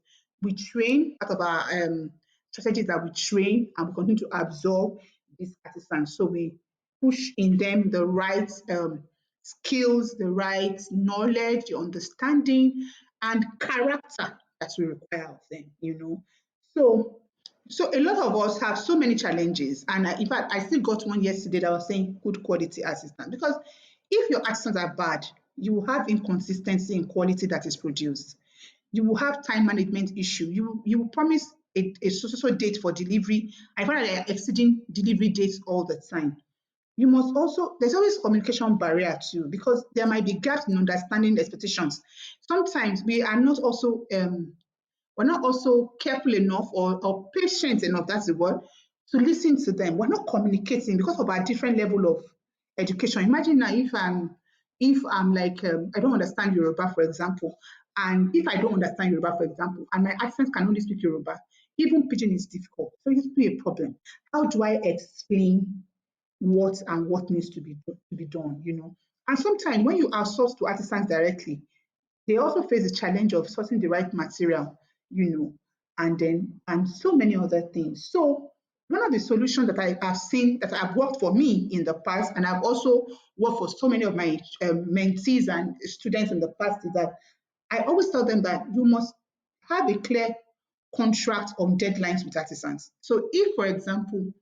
We train, part of our strategies that we train, and we continue to absorb these artisans. So we push in them the right skills, the right knowledge, the understanding, and character that we require of them. So so a lot of us have so many challenges, and in fact, I still got one yesterday that was saying good quality assistant, because if your assistants are bad, you will have inconsistency in quality that is produced. You will have time management issue. You will promise a so date for delivery. I find that they are exceeding delivery dates all the time. You must also, there's always communication barrier too, because there might be gaps in understanding the expectations. Sometimes we're not also careful enough, or patient enough, that's the word, to listen to them. We're not communicating because of our different level of education. Imagine now, if I'm like, I don't understand Yoruba, for example, and if I don't understand Yoruba, for example, and my accent can only speak Yoruba, even pidgin is difficult. So it's be a problem. How do I explain what needs to be done? And sometimes when you outsource to artisans directly, they also face the challenge of sourcing the right material, you know, and so many other things. So one of the solutions that I have seen that have worked for me in the past, and I've also worked for so many of my mentees and students in the past, is that I always tell them that you must have a clear contract on deadlines with artisans. So if, for example,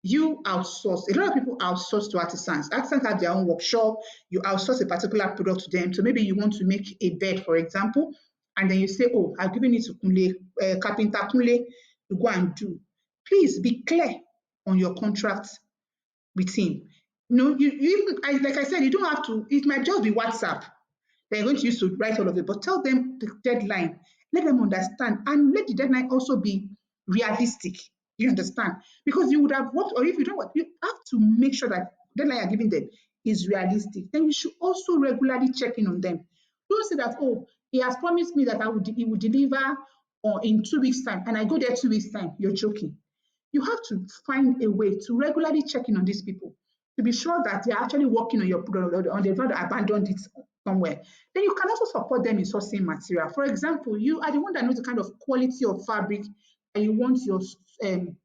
You outsource. A lot of people outsource to artisans. Artisans have their own workshop. You outsource a particular product to them. So maybe you want to make a bed, for example, and then you say, "Oh, I've given it to Kunle, Carpenter Kunle to go and do." Please be clear on your contract with him. No, you even like I said, you don't have to. It might just be WhatsApp they're going to use to write all of it, but tell them the deadline. Let them understand, and let the deadline also be realistic. You understand? Because you would have worked, or if you don't work, you have to make sure that deadline you're giving them is realistic. Then you should also regularly check in on them. Don't say that, oh, he has promised me that he will deliver or in 2 weeks' time, and I go there 2 weeks' time. You're joking. You have to find a way to regularly check in on these people to be sure that they're actually working on your product, on they've not abandoned it somewhere. Then you can also support them in sourcing material. For example, you are the one that knows the kind of quality of fabric that you want um,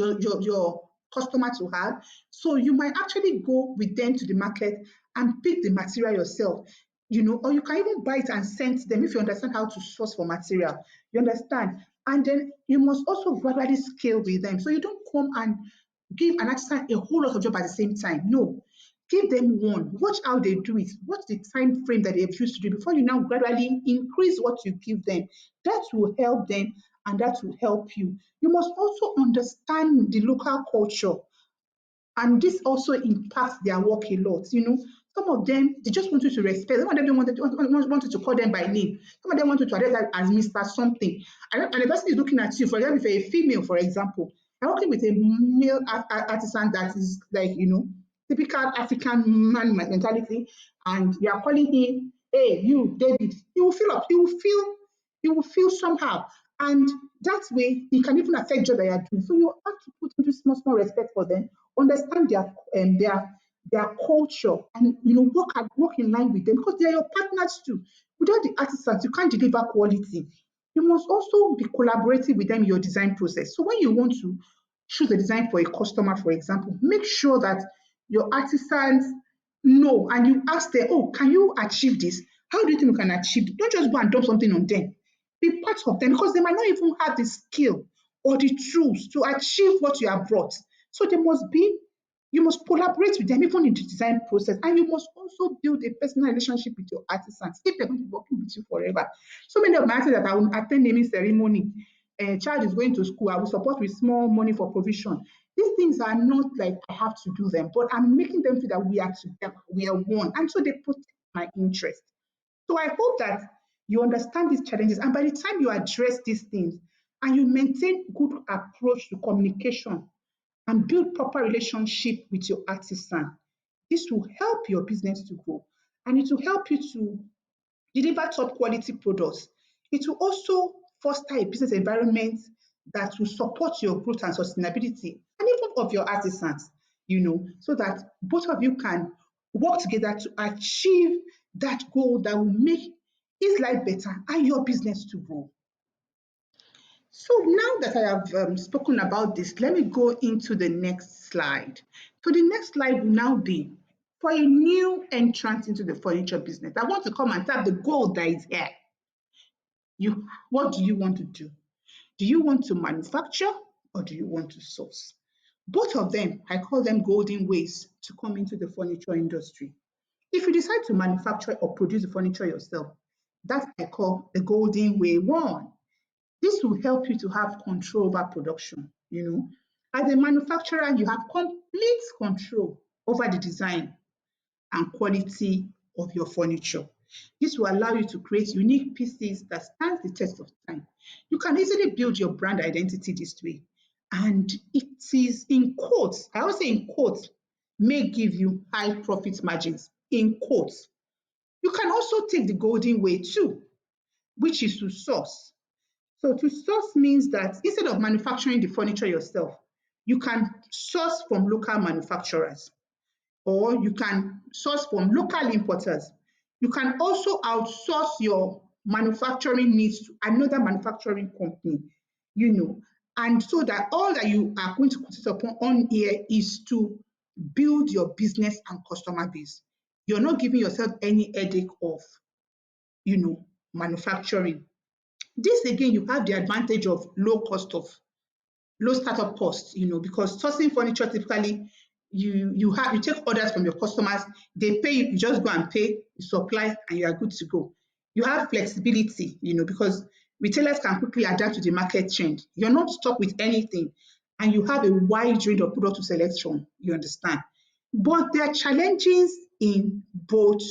your customer to have. So you might actually go with them to the market and pick the material yourself, or you can even buy it and send to them if you understand how to source for material. You understand? And then you must also gradually scale with them. So you don't come and give an artisan a whole lot of job at the same time. No. Give them one. Watch how they do it. What's the time frame that they've used to do before you now gradually increase what you give them. That will help them and that will help you. You must also understand the local culture, and this also impacts their work a lot. Some of them they just want you to respect. Some of them don't want you to call them by name. Some of them want you to address them as Mr. Something. And the person is looking at you. For example, if you're a female, for example, I'm working with a male artisan that is like typical African man mentality, and you are calling him, "Hey, you, David." He will feel up. He will feel somehow. And that way, it can even affect job that you're doing. So you have to put into small, small respect for them, understand their culture, and work in line with them because they are your partners too. Without the artisans, you can't deliver quality. You must also be collaborative with them in your design process. So when you want to choose a design for a customer, for example, make sure that your artisans know and you ask them, "Oh, can you achieve this? How do you think you can achieve it?" Don't just go and dump something on them. Be part of them because they might not even have the skill or the tools to achieve what you have brought. So you must collaborate with them even in the design process, and you must also build a personal relationship with your artisans if they're going to be working with you forever. So many of my artists that I will attend naming ceremony, a child is going to school, I will support with small money for provision. These things are not like I have to do them, but I'm making them feel that we are together, we are one, and so they protect my interest. So I hope that you understand these challenges, and by the time you address these things and you maintain good approach to communication and build proper relationship with your artisan, this will help your business to grow, and it will help you to deliver top quality products. It will also foster a business environment that will support your growth and sustainability, and even of your artisans, so that both of you can work together to achieve that goal that will make his life better and your business to grow. So now that I have spoken about this, let me go into the next slide. So the next slide will now be for a new entrant into the furniture business. I want to come and tap the gold that is here. What do you want to do? Do you want to manufacture or do you want to source? Both of them, I call them golden ways to come into the furniture industry. If you decide to manufacture or produce the furniture yourself, that I call the golden way one. This will help you to have control over production. As a manufacturer, you have complete control over the design and quality of your furniture. This will allow you to create unique pieces that stand the test of time. You can easily build your brand identity this way. And it is in quotes, I always say in quotes, may give you high profit margins. In quotes. You can also take the golden way too, which is to source. So to source means that instead of manufacturing the furniture yourself, you can source from local manufacturers or you can source from local importers. You can also outsource your manufacturing needs to another manufacturing company, you know, and so that all that you are going to consider upon on here is to build your business and customer base. You're not giving yourself any headache of, manufacturing. This again, you have the advantage of low cost of low startup costs, because sourcing furniture typically you take orders from your customers, they pay you, you just go and pay, you supply, and you are good to go. You have flexibility, because retailers can quickly adapt to the market change. You're not stuck with anything, and you have a wide range of product to select from, you understand. But there are challenges in both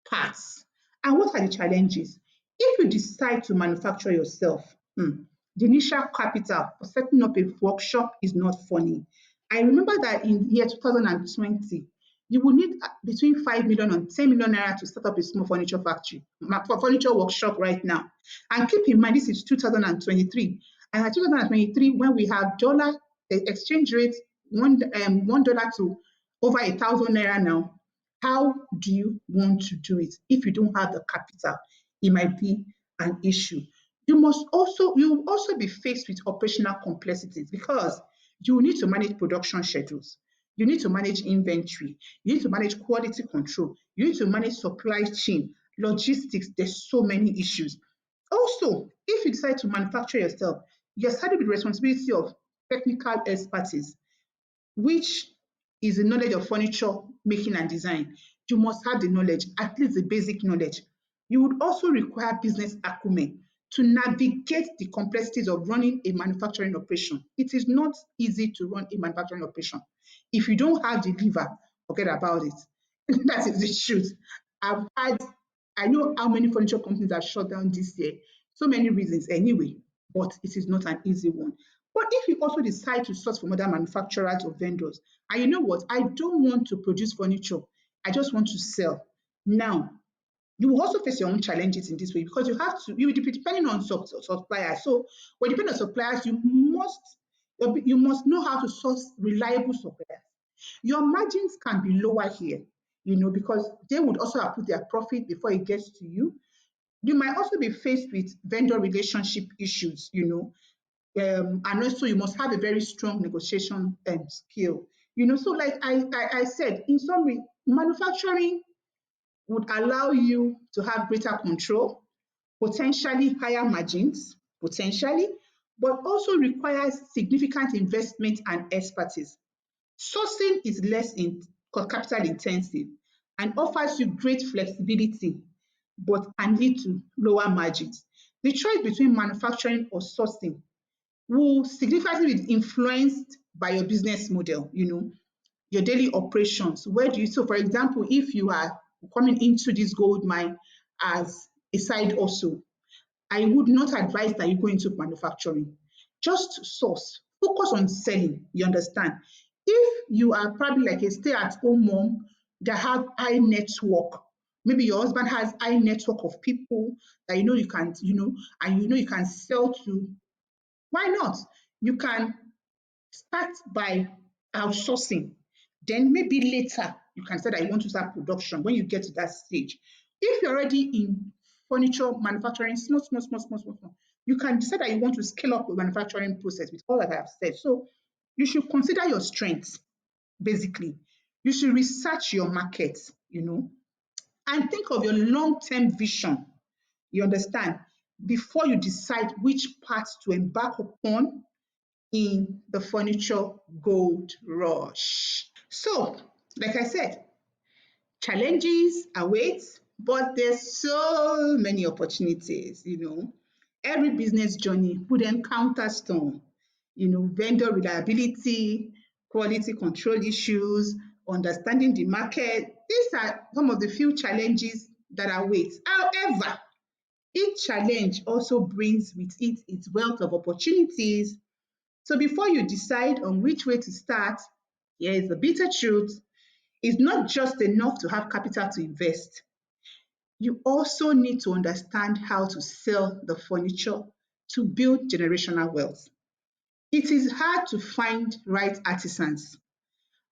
parts. And what are the challenges? If you decide to manufacture yourself, the initial capital for setting up a workshop is not funny. I remember that in the year 2020, you will need between 5 million and 10 million naira to set up a small furniture factory, for furniture workshop right now. And keep in mind, this is 2023. And at 2023, when we have dollar exchange rate, $1 to over 1,000 naira now, how do you want to do it? If you don't have the capital, it might be an issue. You will also be faced with operational complexities because you need to manage production schedules. You need to manage inventory. You need to manage quality control. You need to manage supply chain, logistics. There's so many issues. Also, if you decide to manufacture yourself, you're saddled with the responsibility of technical expertise, which is the knowledge of furniture making and design. You must have the knowledge, at least the basic knowledge. You would also require business acumen to navigate the complexities of running a manufacturing operation. It is not easy to run a manufacturing operation. If you don't have the liver, forget about it. That is the truth. I've had, I know how many furniture companies have shut down this year. So many reasons anyway, but it is not an easy one. But if you also decide to source from other manufacturers or vendors, and you know what, I don't want to produce furniture, I just want to sell. Now, you will also face your own challenges in this way because you will be depending on suppliers. So when you depend on suppliers, you must know how to source reliable suppliers. Your margins can be lower here, because they would also have put their profit before it gets to you. You might also be faced with vendor relationship issues, and also you must have a very strong negotiation skill. So like I said, in summary, manufacturing would allow you to have greater control, potentially higher margins, potentially, but also requires significant investment and expertise. Sourcing is less capital intensive and offers you great flexibility, but can lead to lower margins. The choice between manufacturing or sourcing will significantly be influenced by your business model, your daily operations. Where do you, so for example, if you are coming into this gold mine as a side also, I would not advise that you go into manufacturing. Just source, focus on selling, you understand? If you are probably like a stay-at-home mom that have high network, maybe your husband has high network of people that you can, and you can sell to, why not? You can start by outsourcing. Then maybe later you can say that you want to start production when you get to that stage. If you're already in furniture manufacturing, small, small, small, small, small, small, you can decide that you want to scale up the manufacturing process with all that I have said. So you should consider your strengths, basically. You should research your market, and think of your long-term vision, you understand, before you decide which path to embark upon in the furniture gold rush. So, like I said, challenges await, but there's so many opportunities. Every business journey would encounter storm, vendor reliability, quality control issues, understanding the market. These are some of the few challenges that await. However, each challenge also brings with it its wealth of opportunities. So before you decide on which way to start, here is the bitter truth. It's not just enough to have capital to invest. You also need to understand how to sell the furniture to build generational wealth. It is hard to find right artisans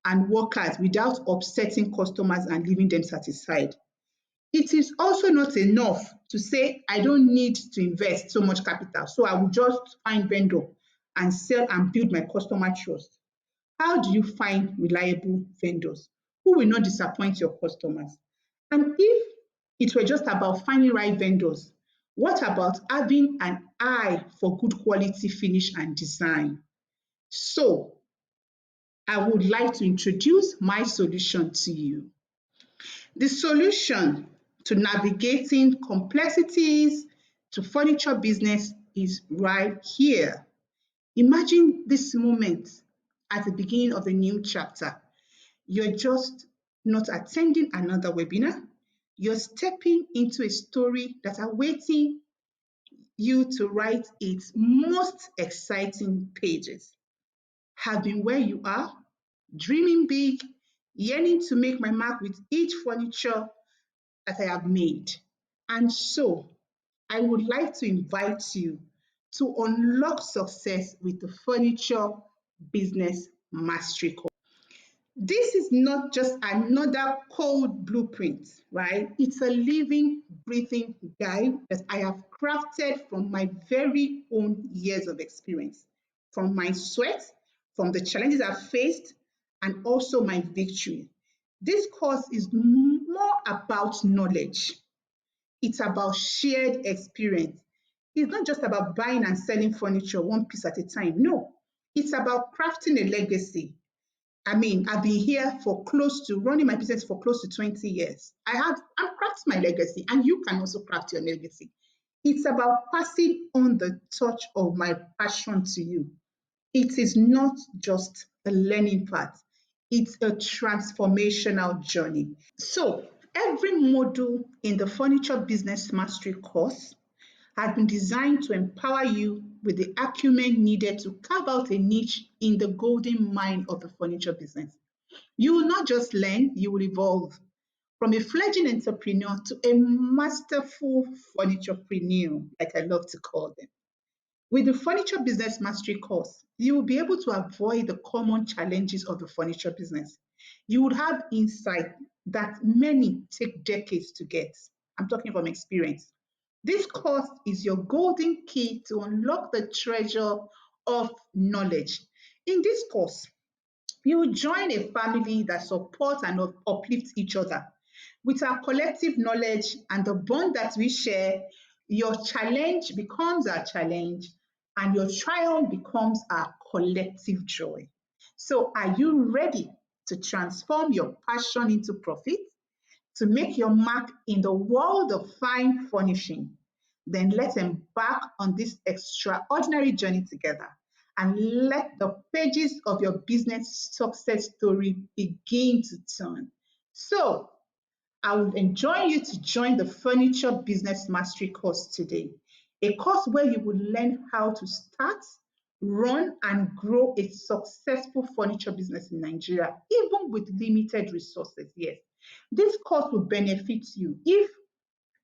and workers without upsetting customers and leaving them satisfied. It is also not enough to say, I don't need to invest so much capital, so I will just find vendor and sell and build my customer trust. How do you find reliable vendors who will not disappoint your customers? And if it were just about finding right vendors, what about having an eye for good quality finish and design? So I would like to introduce my solution to you. The solution to navigating complexities to furniture business is right here. Imagine this moment at the beginning of a new chapter. You're just not attending another webinar. You're stepping into a story that awaiting you to write its most exciting pages. Have been where you are, dreaming big, yearning to make my mark with each furniture that I have made. And so I would like to invite you to unlock success with the Furniture Business Mastery Course. This is not just another code blueprint, right? It's a living, breathing guide that I have crafted from my very own years of experience, from my sweat, from the challenges I've faced, and also my victory. This course is more about knowledge. It's about shared experience. It's not just about buying and selling furniture one piece at a time. No, it's about crafting a legacy. I mean, I've been here for close to running my business for close to 20 years. I'm crafting my legacy, and you can also craft your legacy. It's about passing on the touch of my passion to you. It is not just a learning path, it's a transformational journey. So, every module in the Furniture Business Mastery course has been designed to empower you with the acumen needed to carve out a niche in the golden mine of the furniture business. You will not just learn, you will evolve from a fledgling entrepreneur to a masterful furniturepreneur, like I love to call them. With the Furniture Business Mastery course, you will be able to avoid the common challenges of the furniture business. You would have insight that many take decades to get. I'm talking from experience. This course is your golden key to unlock the treasure of knowledge. In this course, you will join a family that supports and uplifts each other. With our collective knowledge and the bond that we share, your challenge becomes our challenge and your triumph becomes our collective joy. So, are you ready to transform your passion into profit? To make your mark in the world of fine furnishing, then let's embark on this extraordinary journey together and let the pages of your business success story begin to turn. So, I would enjoy you to join the Furniture Business Mastery course today, a course where you will learn how to start, run, and grow a successful furniture business in Nigeria, even with limited resources. Yes, this course will benefit you if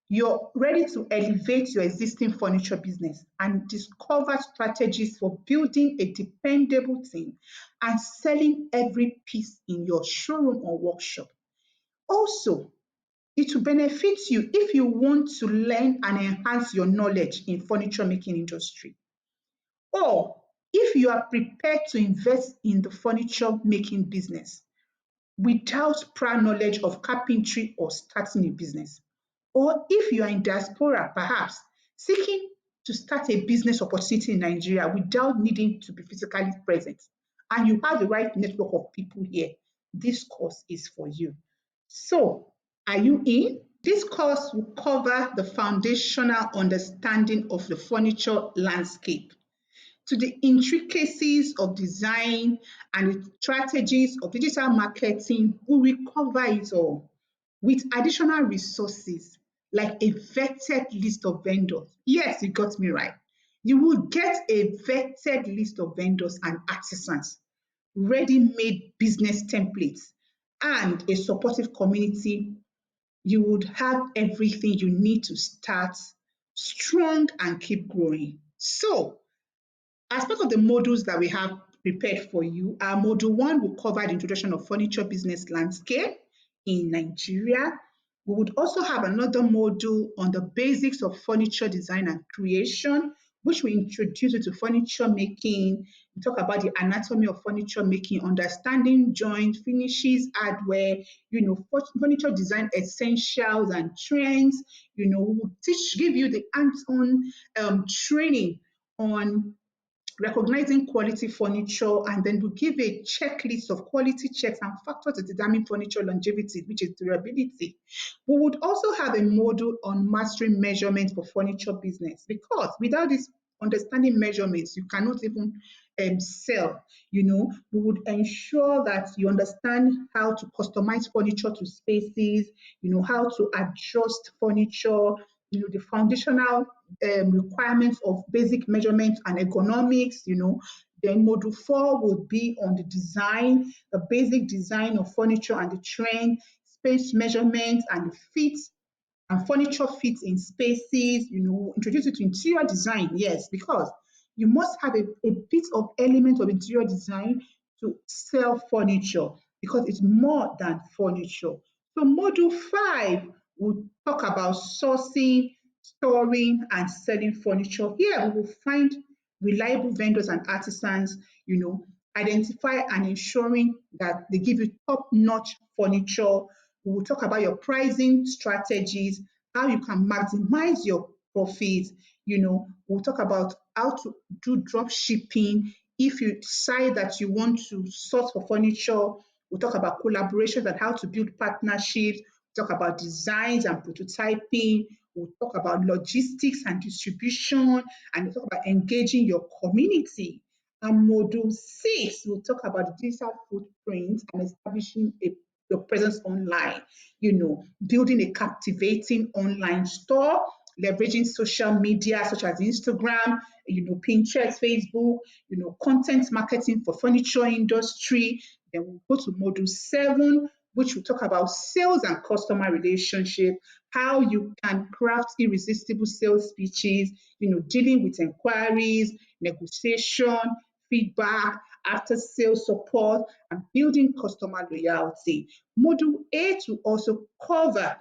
you're ready to elevate your existing furniture business and discover strategies for building a dependable team and selling every piece in your showroom or workshop. Also, it will benefit you if you want to learn and enhance your knowledge in furniture making industry, or if you are prepared to invest in the furniture making business without prior knowledge of carpentry or starting a business, or if you are in diaspora, perhaps seeking to start a business opportunity in Nigeria without needing to be physically present, and you have the right network of people here, this course is for you. So, are you in? This course will cover the foundational understanding of the furniture landscape to the intricacies of design and the strategies of digital marketing. We will cover it all with additional resources like a vetted list of vendors. Yes, you got me right. You will get a vetted list of vendors and artisans, ready-made business templates, and a supportive community. You would have everything you need to start strong and keep growing. So, as part of the modules that we have prepared for you, our module one will cover the introduction of furniture business landscape in Nigeria. We would also have another module on the basics of furniture design and creation, which will introduce you to furniture making. We talk about the anatomy of furniture making, understanding joint, finishes, hardware, furniture design essentials and trends. We will give you the hands-on training on recognizing quality furniture, and then we give a checklist of quality checks and factors to determine furniture longevity, which is durability. We would also have a module on mastering measurements for furniture business, because without this understanding measurements, you cannot even sell. We would ensure that you understand how to customize furniture to spaces, how to adjust furniture, the foundational requirements of basic measurements and ergonomics. Then module 4 would be on the design, the basic design of furniture and the trend, space measurements and the fit and furniture fits in spaces, introduce it to interior design, yes, because you must have a bit of element of interior design to sell furniture, because it's more than furniture. So module 5 will talk about sourcing, storing, and selling furniture. Here we will find reliable vendors and artisans, identify and ensuring that they give you top-notch furniture. We will talk about your pricing strategies, how you can maximize your profits. We'll talk about how to do drop shipping. If you decide that you want to source for furniture, we'll talk about collaborations and how to build partnerships. We'll talk about designs and prototyping. We'll talk about logistics and distribution, and we'll talk about engaging your community. And module 6, we'll talk about digital footprint and establishing your presence online, building a captivating online store, leveraging social media such as Instagram, Pinterest, Facebook, content marketing for furniture industry. Then we'll go to module 7, which will talk about sales and customer relationship, how you can craft irresistible sales speeches, dealing with inquiries, negotiation, feedback, after sales support, and building customer loyalty. Module 8 will also cover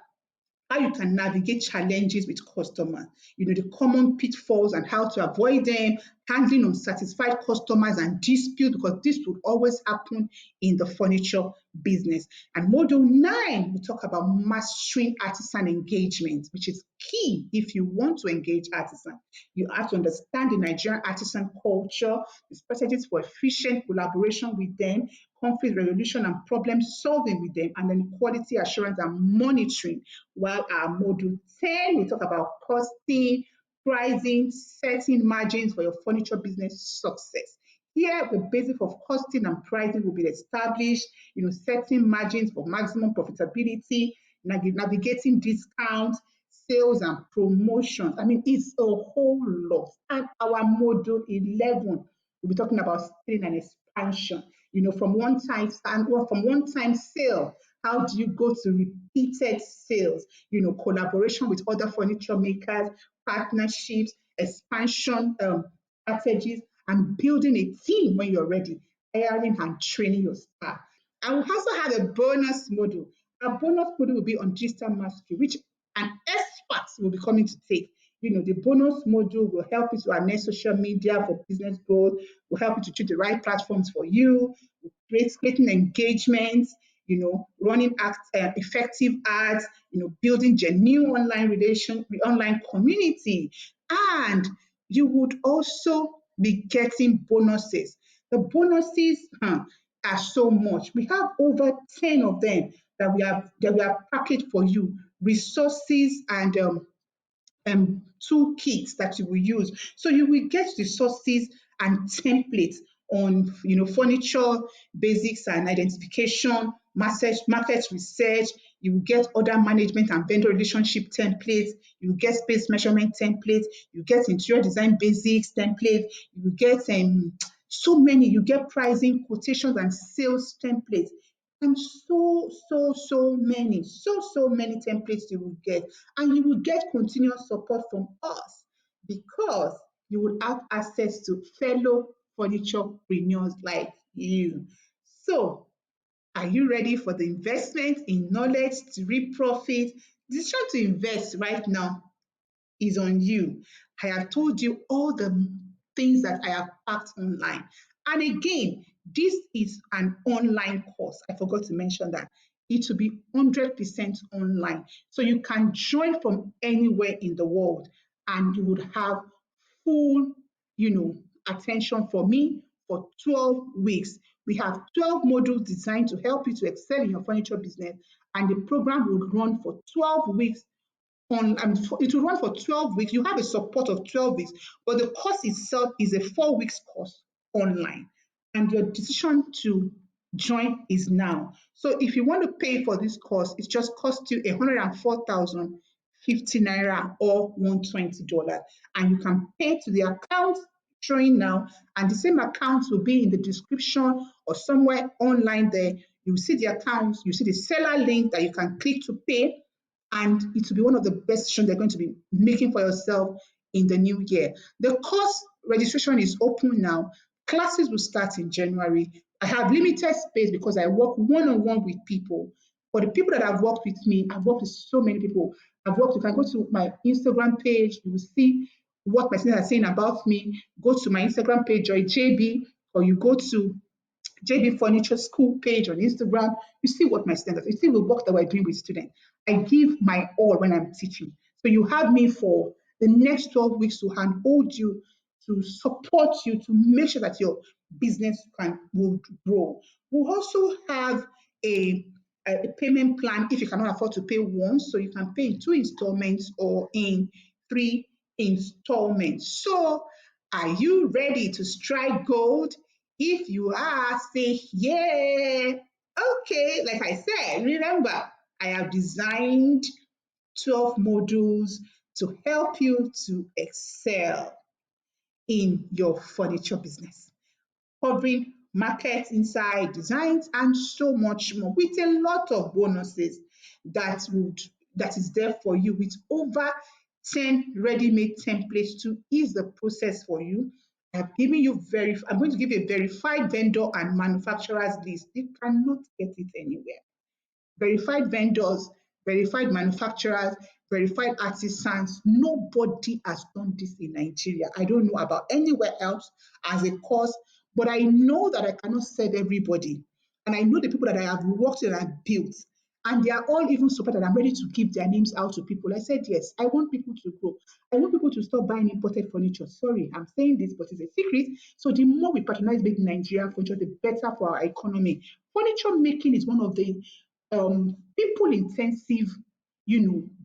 how you can navigate challenges with customers, the common pitfalls and how to avoid them, handling unsatisfied customers and dispute, because this would always happen in the furniture business. And module 9, we talk about mastering artisan engagement, which is key if you want to engage artisans. You have to understand the Nigerian artisan culture, the strategies for efficient collaboration with them, conflict resolution and problem solving with them, and then quality assurance and monitoring. While our module 10, we talk about costing, pricing, setting margins for your furniture business success. Here, the basic of costing and pricing will be established, setting margins for maximum profitability, navigating discounts, sales and promotions. I mean, it's a whole lot. And our module 11, we'll be talking about scaling and expansion. From one-time sale, how do you go to repeated sales? Collaboration with other furniture makers, partnerships, expansion strategies, and building a team when you're ready, hiring and training your staff. And we also have a bonus module. Our bonus module will be on digital mastery, which an expert will be coming to take. The bonus module will help you to harness social media for business growth, will help you to choose the right platforms for you, creating engagements, running effective ads, building genuine online community. And you would also be getting bonuses. The bonuses are so much. We have over 10 of them that we have packaged for you, resources and toolkits that you will use. So you will get resources and templates on furniture basics and identification, market research. You will get order management and vendor relationship templates. You will get space measurement templates. You get interior design basics templates. You will get so many. You get pricing, quotations, and sales templates. And so many templates you will get. And you will get continuous support from us, because you will have access to fellow furniturepreneurs like you. So, are you ready for the investment in knowledge to reap profit? The decision to invest right now is on you. I have told you all the things that I have packed online. And again, this is an online course. I forgot to mention that. It will be 100% online. So you can join from anywhere in the world, and you would have full, attention for me for 12 weeks. We have 12 modules designed to help you to excel in your furniture business, and the program will run for 12 weeks it will run for 12 weeks. You have a support of 12 weeks, but the course itself is a 4 weeks course online. And your decision to join is now. So if you want to pay for this course, it just costs you 104,050 naira or $120. And you can pay to the account showing now, and the same account will be in the description or somewhere online there. You see the account, you see the seller link that you can click to pay, and it will be one of the best decisions they're going to be making for yourself in the new year. The course registration is open now. Classes will start in January. I have limited space because I work one-on-one with people. For the people that have worked with me, I've worked with so many people. You can go to my Instagram page, you will see what my students are saying about me. Go to my Instagram page, Joy Jaebee, or you go to JB Furniture School page on Instagram. You see what my students, you see the work that we're doing with students. I give my all when I'm teaching. So you have me for the next 12 weeks to handhold you, to support you, to make sure that your business will grow. We'll also have a, a payment plan if you cannot afford to pay once, so you can pay in 2 installments or in 3 installments. So are you ready to strike gold? If you are, say yeah. Okay, like I said, remember, I have designed 12 modules to help you to excel in your furniture business, covering market inside, designs, and so much more, with a lot of bonuses that would that is there for you, with over 10 ready-made templates to ease the process for you. I'm going to give you a verified vendor and manufacturers list. You cannot get it anywhere. Verified vendors, verified manufacturers, verified artisans. Nobody has done this in Nigeria. I don't know about anywhere else as a course, but I know that I cannot serve everybody. And I know the people that I have worked with and I've built. And they are all even supported. I'm ready to give their names out to people. I said, yes, I want people to grow. I want people to stop buying imported furniture. Sorry, I'm saying this, but it's a secret. So the more we patronize made in Nigerian furniture, the better for our economy. Furniture making is one of the people intensive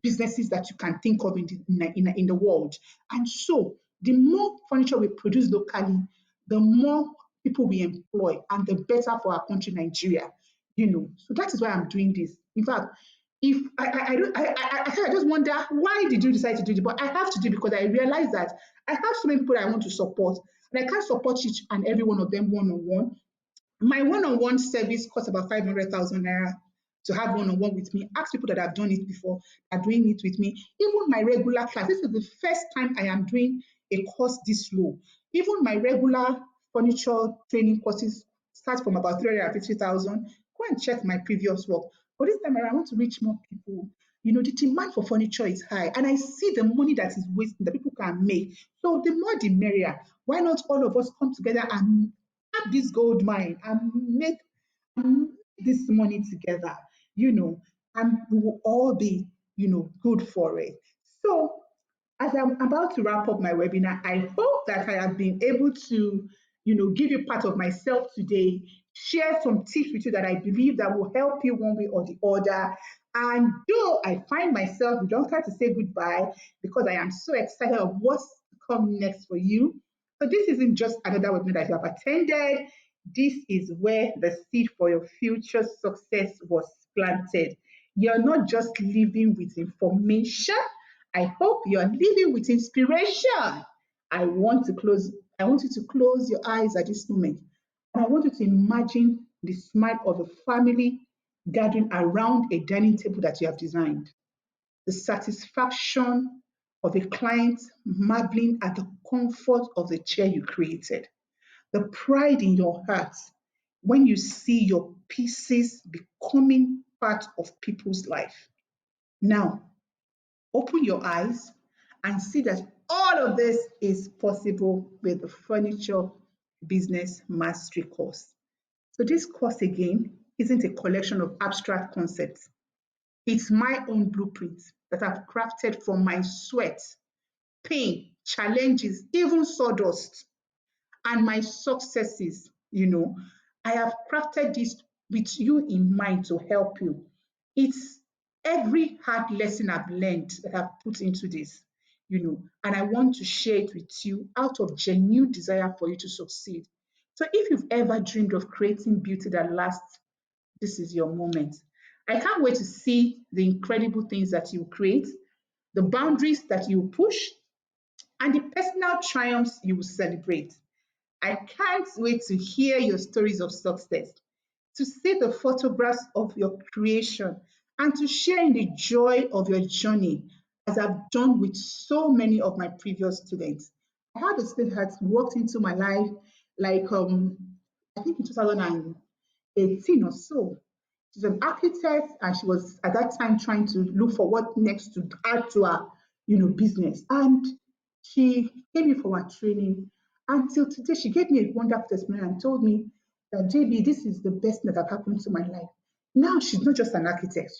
businesses that you can think of in the world. And so the more furniture we produce locally, the more people we employ, and the better for our country, Nigeria. So that is why I'm doing this. In fact, if I don't I just wonder, why did you decide to do it? But I have to do it because I realize that I have so many people I want to support, and I can't support each and every one of them one-on-one. My one-on-one service costs about 500,000 naira to have one-on-one with me. Ask people that have done it before, are doing it with me. Even my regular class, this is the first time I am doing a course this low. Even my regular furniture training courses start from about 350,000. Go and check my previous work. But this time around, I want to reach more people. The demand for furniture is high, and I see the money that is wasting that people can make. So the more the merrier. Why not all of us come together and tap this gold mine and make this money together, and we will all be, good for it. So as I'm about to wrap up my webinar, I hope that I have been able to, give you part of myself today, share some tips with you that I believe that will help you one way or the other. And though I find myself, we don't have to say goodbye because I am so excited of what's to come next for you. So this isn't just another webinar that you have attended. This is where the seed for your future success was planted. You're not just living with information. I hope you're living with inspiration. I want you to close your eyes at this moment. And I want you to imagine the smile of a family gathering around a dining table that you have designed. The satisfaction of a client marveling at the comfort of the chair you created. The pride in your heart when you see your pieces becoming part of people's life. Now, open your eyes and see that all of this is possible with the Furniture Business Mastery course. So this course again isn't a collection of abstract concepts. It's my own blueprint that I've crafted from my sweat, pain, challenges, even sawdust. and my successes, I have crafted this with you in mind to help you. It's every hard lesson I've learned that I've put into this, and I want to share it with you out of genuine desire for you to succeed. So if you've ever dreamed of creating beauty that lasts, this is your moment. I can't wait to see the incredible things that you create, the boundaries that you push, and the personal triumphs you will celebrate. I can't wait to hear your stories of success, to see the photographs of your creation, and to share in the joy of your journey, as I've done with so many of my previous students. I had a student that walked into my life like I think in 2018 or so. She's an architect, and she was at that time trying to look for what next to add to her, business. And she came in for her training. Until today, she gave me a wonderful testimony and told me that, JB, this is the best thing that have happened to my life. Now she's not just an architect,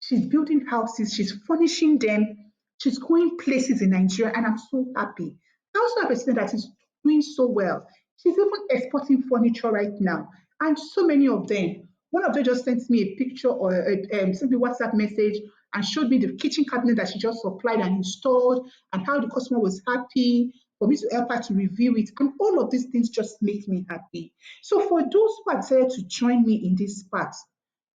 she's building houses, she's furnishing them, she's going places in Nigeria, and I'm so happy. I also have a student that is doing so well. She's even exporting furniture right now, and so many of them. One of them just sent me a picture or sent me a WhatsApp message and showed me the kitchen cabinet that she just supplied and installed, and how the customer was happy for me to help her to review it. And all of these things just make me happy. So for those who are decided to join me in this part,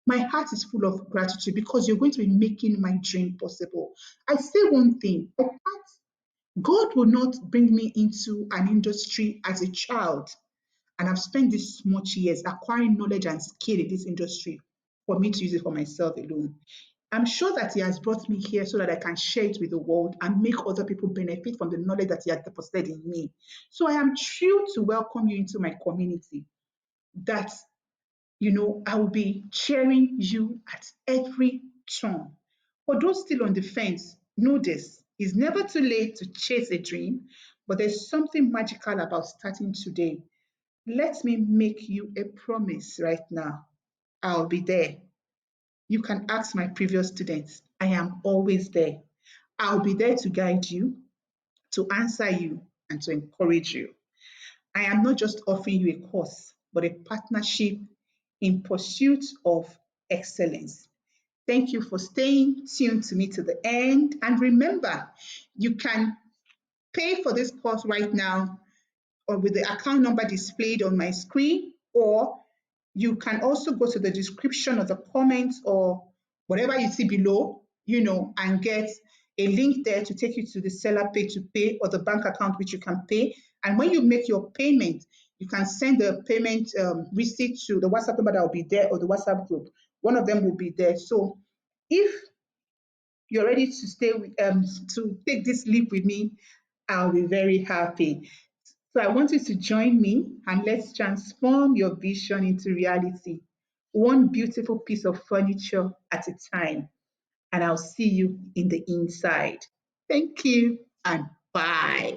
my heart is full of gratitude because you're going to be making my dream possible. I say one thing, God will not bring me into an industry as a child, and I've spent this much years acquiring knowledge and skill in this industry for me to use it for myself alone. I'm sure that He has brought me here so that I can share it with the world and make other people benefit from the knowledge that He has deposited in me. So I am thrilled to welcome you into my community. That I will be cheering you at every turn. For those still on the fence, know this: it's never too late to chase a dream, but there's something magical about starting today. Let me make you a promise right now. I'll be there. You can ask my previous students. I am always there. I'll be there to guide you, to answer you, and to encourage you. I am not just offering you a course, but a partnership in pursuit of excellence. Thank you for staying tuned to me to the end. And remember, you can pay for this course right now or with the account number displayed on my screen, or you can also go to the description of the comments or whatever you see below, and get a link there to take you to the seller page to pay, or the bank account which you can pay. And when you make your payment, you can send the payment receipt to the WhatsApp number that will be there, or the WhatsApp group. One of them will be there. So if you're ready to stay with, to take this leap with me, I'll be very happy. So I want you to join me, and let's transform your vision into reality, one beautiful piece of furniture at a time. And I'll see you in the inside. Thank you and bye.